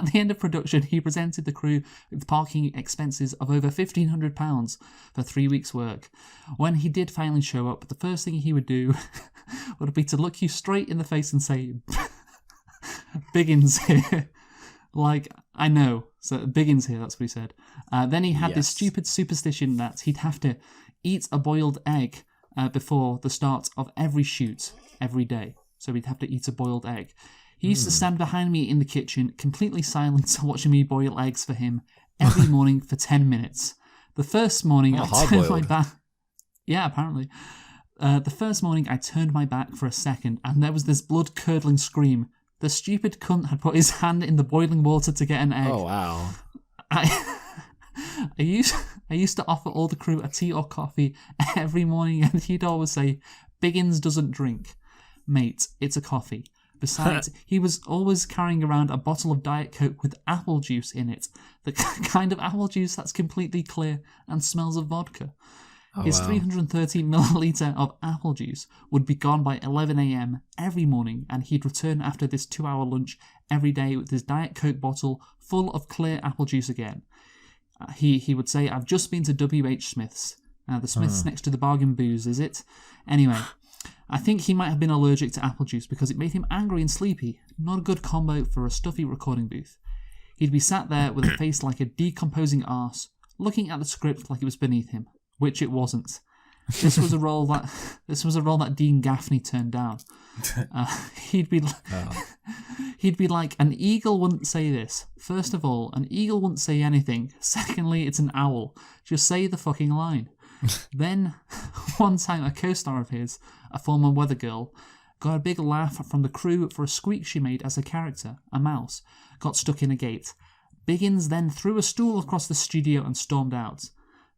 D: the end of production, he presented the crew with parking expenses of over £1,500 for 3 weeks' work. When he did finally show up, the first thing he would do would be to look you straight in the face and say, Biggins here. Like, I know. So, Biggins here, that's what he said. Then he had this stupid superstition that he'd have to eat a boiled egg before the start of every shoot, every day. So he'd have to eat a boiled egg. He used to stand behind me in the kitchen, completely silent, watching me boil eggs for him every morning for 10 minutes. The first morning I turned my back... Yeah, apparently. The first morning I turned my back for a second, and there was this blood-curdling scream. The stupid cunt had put his hand in the boiling water to get an egg.
C: Oh, wow.
D: I used to offer all the crew a tea or coffee every morning, and he'd always say, Biggins doesn't drink. Mate, it's a coffee. Besides, he was always carrying around a bottle of Diet Coke with apple juice in it. The kind of apple juice that's completely clear and smells of vodka. His 330 milliliter of apple juice would be gone by 11 a.m. every morning, and he'd return after this 2-hour lunch every day with his Diet Coke bottle full of clear apple juice again. He would say, I've just been to W.H. Smith's. The Smith's next to the bargain booze, is it? Anyway, I think he might have been allergic to apple juice because it made him angry and sleepy. Not a good combo for a stuffy recording booth. He'd be sat there with a face like a decomposing arse, looking at the script like it was beneath him. Which it wasn't. This was a role that Dean Gaffney turned down. He'd be like, an eagle wouldn't say this. First of all, an eagle wouldn't say anything. Secondly, it's an owl. Just say the fucking line. Then, one time, a co-star of his, a former weather girl, got a big laugh from the crew for a squeak she made as a character, a mouse, got stuck in a gate. Biggins then threw a stool across the studio and stormed out.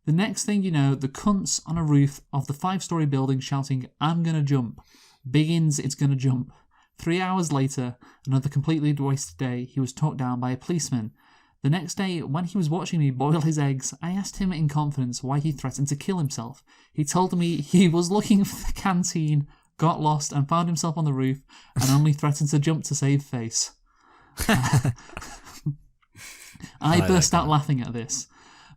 D: The next thing you know, the cunt's on a roof of the 5-story building shouting, I'm gonna jump. Biggins is gonna jump. 3 hours later, another completely wasted day, he was talked down by a policeman. The next day, when he was watching me boil his eggs, I asked him in confidence why he threatened to kill himself. He told me he was looking for the canteen, got lost and found himself on the roof and only threatened to jump to save face. I burst out laughing at this,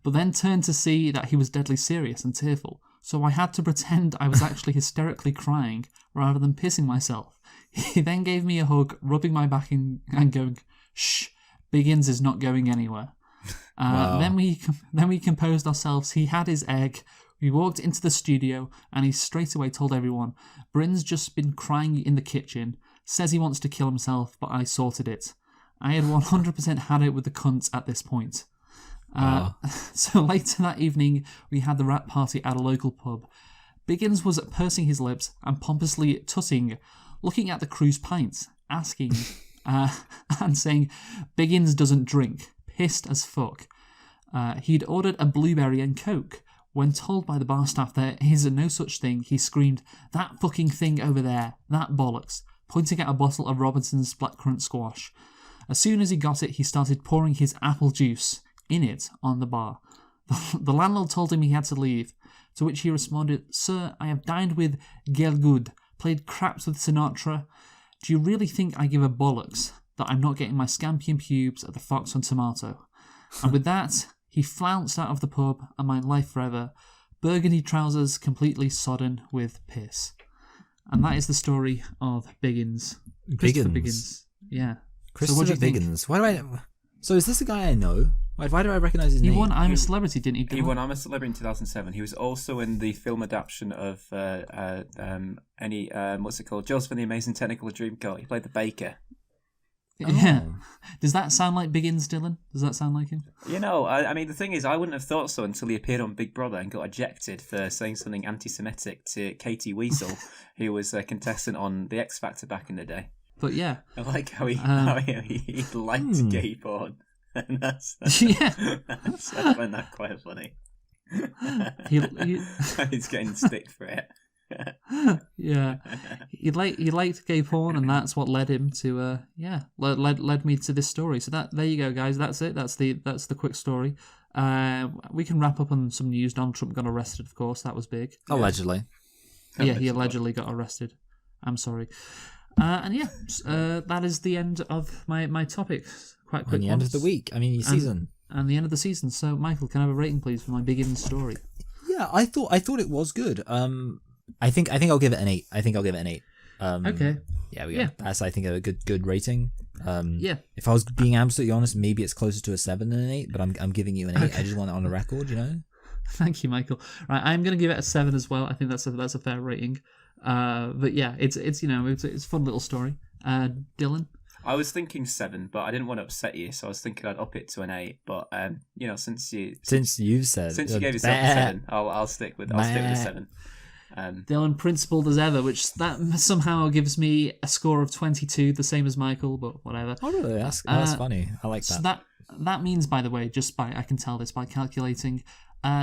D: but then turned to see that he was deadly serious and tearful, so I had to pretend I was actually hysterically crying rather than pissing myself. He then gave me a hug, rubbing my back and going, "Shh, Biggins is not going anywhere."
C: Wow.
D: Then we composed ourselves. He had his egg. We walked into the studio, and he straight away told everyone, "Bryn's just been crying in the kitchen, says he wants to kill himself, but I sorted it." I had 100% had it with the cunts at this point.
C: Wow.
D: So later that evening, we had the rap party at a local pub. Biggins was pursing his lips and pompously tutting, looking at the crew's pints, asking and saying, "Biggins doesn't drink," pissed as fuck. He'd ordered a blueberry and Coke. When told by the bar staff there is no such thing, he screamed, "That fucking thing over there, that bollocks," pointing at a bottle of Robinson's blackcurrant squash. As soon as he got it, he started pouring his apple juice in it on the bar. The landlord told him he had to leave, to which he responded, "Sir, I have dined with Gelgood, played craps with Sinatra. Do you really think I give a bollocks that I'm not getting my scampi and pubes at the Fox and Tomato?" And with that, he flounced out of the pub and my life forever, burgundy trousers completely sodden with piss. And that is the story of Biggins. Christopher Biggins. Yeah.
C: Christopher Biggins. Why do I? So is this a guy I know? Why do I recognize his name?
D: He won I'm a Celebrity, didn't he?
E: He won I'm a Celebrity in 2007. He was also in the film adaptation of what's it called? Joseph and the Amazing Technical Dreamcoat. He played the baker.
D: Yeah. Does that sound like Biggins, Dylan? Does that sound like him?
E: You know, I mean, the thing is, I wouldn't have thought so until he appeared on Big Brother and got ejected for saying something anti-Semitic to Katie Weasel, who was a contestant on The X Factor back in the day.
D: But yeah,
E: I like how he liked gay porn, and that's
D: yeah.
E: I find that quite funny. He's getting stick for it.
D: Yeah, he liked gay porn, and that's what led him to led me to this story. So there you go, guys. That's it. That's the quick story. We can wrap up on some news. Donald Trump got arrested, of course. That was big.
C: Allegedly.
D: Yeah, he allegedly got arrested. I'm sorry. That is the end of my topics. Quite quick.
C: And the end of the week. I mean, your season.
D: And the end of the season. So, Michael, can I have a rating, please, for my Biggins story?
C: Yeah, I thought it was good. I think I'll give it an 8.
D: Okay.
C: Yeah, we go. That's I think a good rating.
D: Yeah.
C: If I was being absolutely honest, maybe it's closer to a 7 than an 8, but I'm giving you an 8. Okay. I just want it on the record, you know.
D: Thank you, Michael. Right, I'm going to give it a 7 as well. I think that's a fair rating. But yeah, it's a fun little story. Dylan?
E: I was thinking 7, but I didn't want to upset you, so I was thinking I'd up it to an 8. But since you gave yourself a 7, I'll stick with a 7.
D: Dylan principled as ever, which that somehow gives me a score of 22, the same as Michael, but whatever.
C: Oh, really? That's funny. I like that.
D: So that means, by the way, I can tell this by calculating,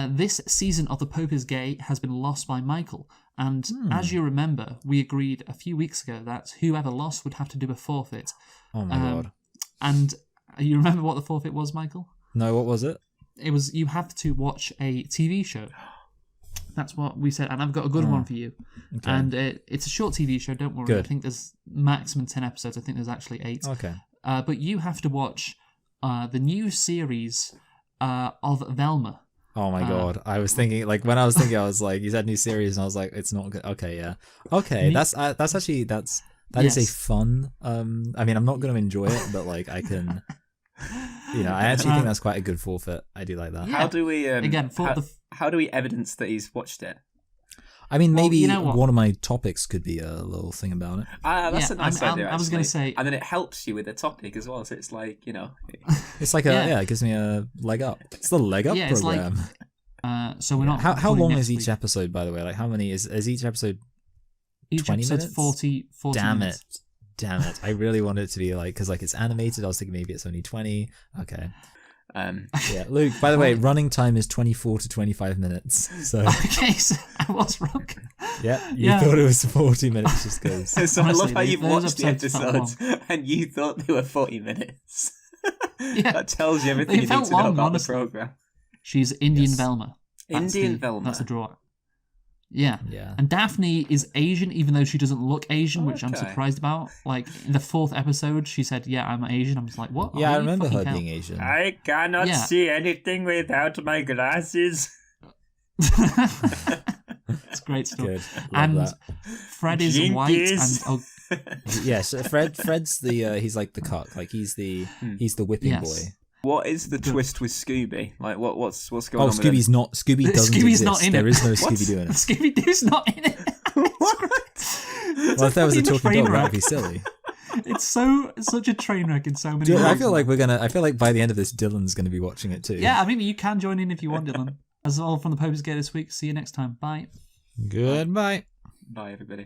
D: this season of The Pope is Gay has been lost by Michael. And as you remember, we agreed a few weeks ago that whoever lost would have to do a forfeit.
C: Oh my God.
D: And you remember what the forfeit was, Michael?
C: No, what was it?
D: It was you have to watch a TV show. That's what we said, and I've got a good one for you. Okay. And it's a short TV show, don't worry. Good. I think there's maximum 10 episodes. I think there's actually 8.
C: Okay.
D: But you have to watch the new series of Velma.
C: Oh my God. I was thinking, when I was thinking, I was like, you said new series, and I was like, it's not good. Okay, yeah. Okay, that's actually, that is a fun, I mean, I'm not going to enjoy it, but I can, I actually think that's quite a good forfeit. I do like that.
E: Yeah. How do we, how do we evidence that he's watched it?
C: I mean, maybe one of my topics could be a little thing about it.
E: That's a nice idea,
D: I was going to say...
E: And then it helps you with the topic as well, so it's like,
C: It's like it gives me a leg up. It's the leg up program.
D: So we're not...
C: How long is each episode, by the way? How many is each episode?
D: Each
C: 20
D: episode's
C: minutes?
D: 40 minutes.
C: Damn it. I really wanted it to be because it's animated. I was thinking maybe it's only 20. Okay. Yeah, Luke, by the way, running time is 24 to 25 minutes. So
D: okay, so I was wrong.
C: Yeah, you thought it was 40 minutes just because.
E: So honestly, I love how you've watched the episodes and you thought they were 40 minutes. That tells you everything you need to know about the program.
D: She's Indian Velma.
E: Indian Velma.
D: That's the draw. Yeah.
C: Yeah.
D: And Daphne is Asian, even though she doesn't look Asian, which I'm
E: Okay.
D: surprised about. Like, in the 4th episode, she said, yeah, I'm Asian. I was like, what?
C: Yeah, I
D: Are you
C: remember her
D: fucking hell?
C: being Asian.
E: I cannot
D: Yeah.
E: see anything without my glasses.
D: It's great stuff.
C: Good. Love
D: And
C: that.
D: Fred is white
E: Jinkies.
D: and
C: Yes, Fred's the he's like the cuck, like he's the whipping
D: Yes.
C: boy.
E: What is the twist with Scooby? Like, what's going
C: Oh,
E: on?
C: Scooby doesn't
D: Scooby's
C: exist.
D: not in
C: There
D: it.
C: is no
E: What?
C: Scooby Doo in it.
D: Scooby Doo's not in it.
C: Well, if that was a
D: fucking
C: talking
D: train
C: dog, that
D: wreck.
C: would be silly.
D: It's such a train wreck in so many
C: Dude,
D: ways.
C: I feel like by the end of this, Dylan's going to be watching it too.
D: Yeah, I mean, you can join in if you want, Dylan. That's all from the Popers Gate this week. See you next time. Bye.
C: Goodbye.
E: Bye, everybody.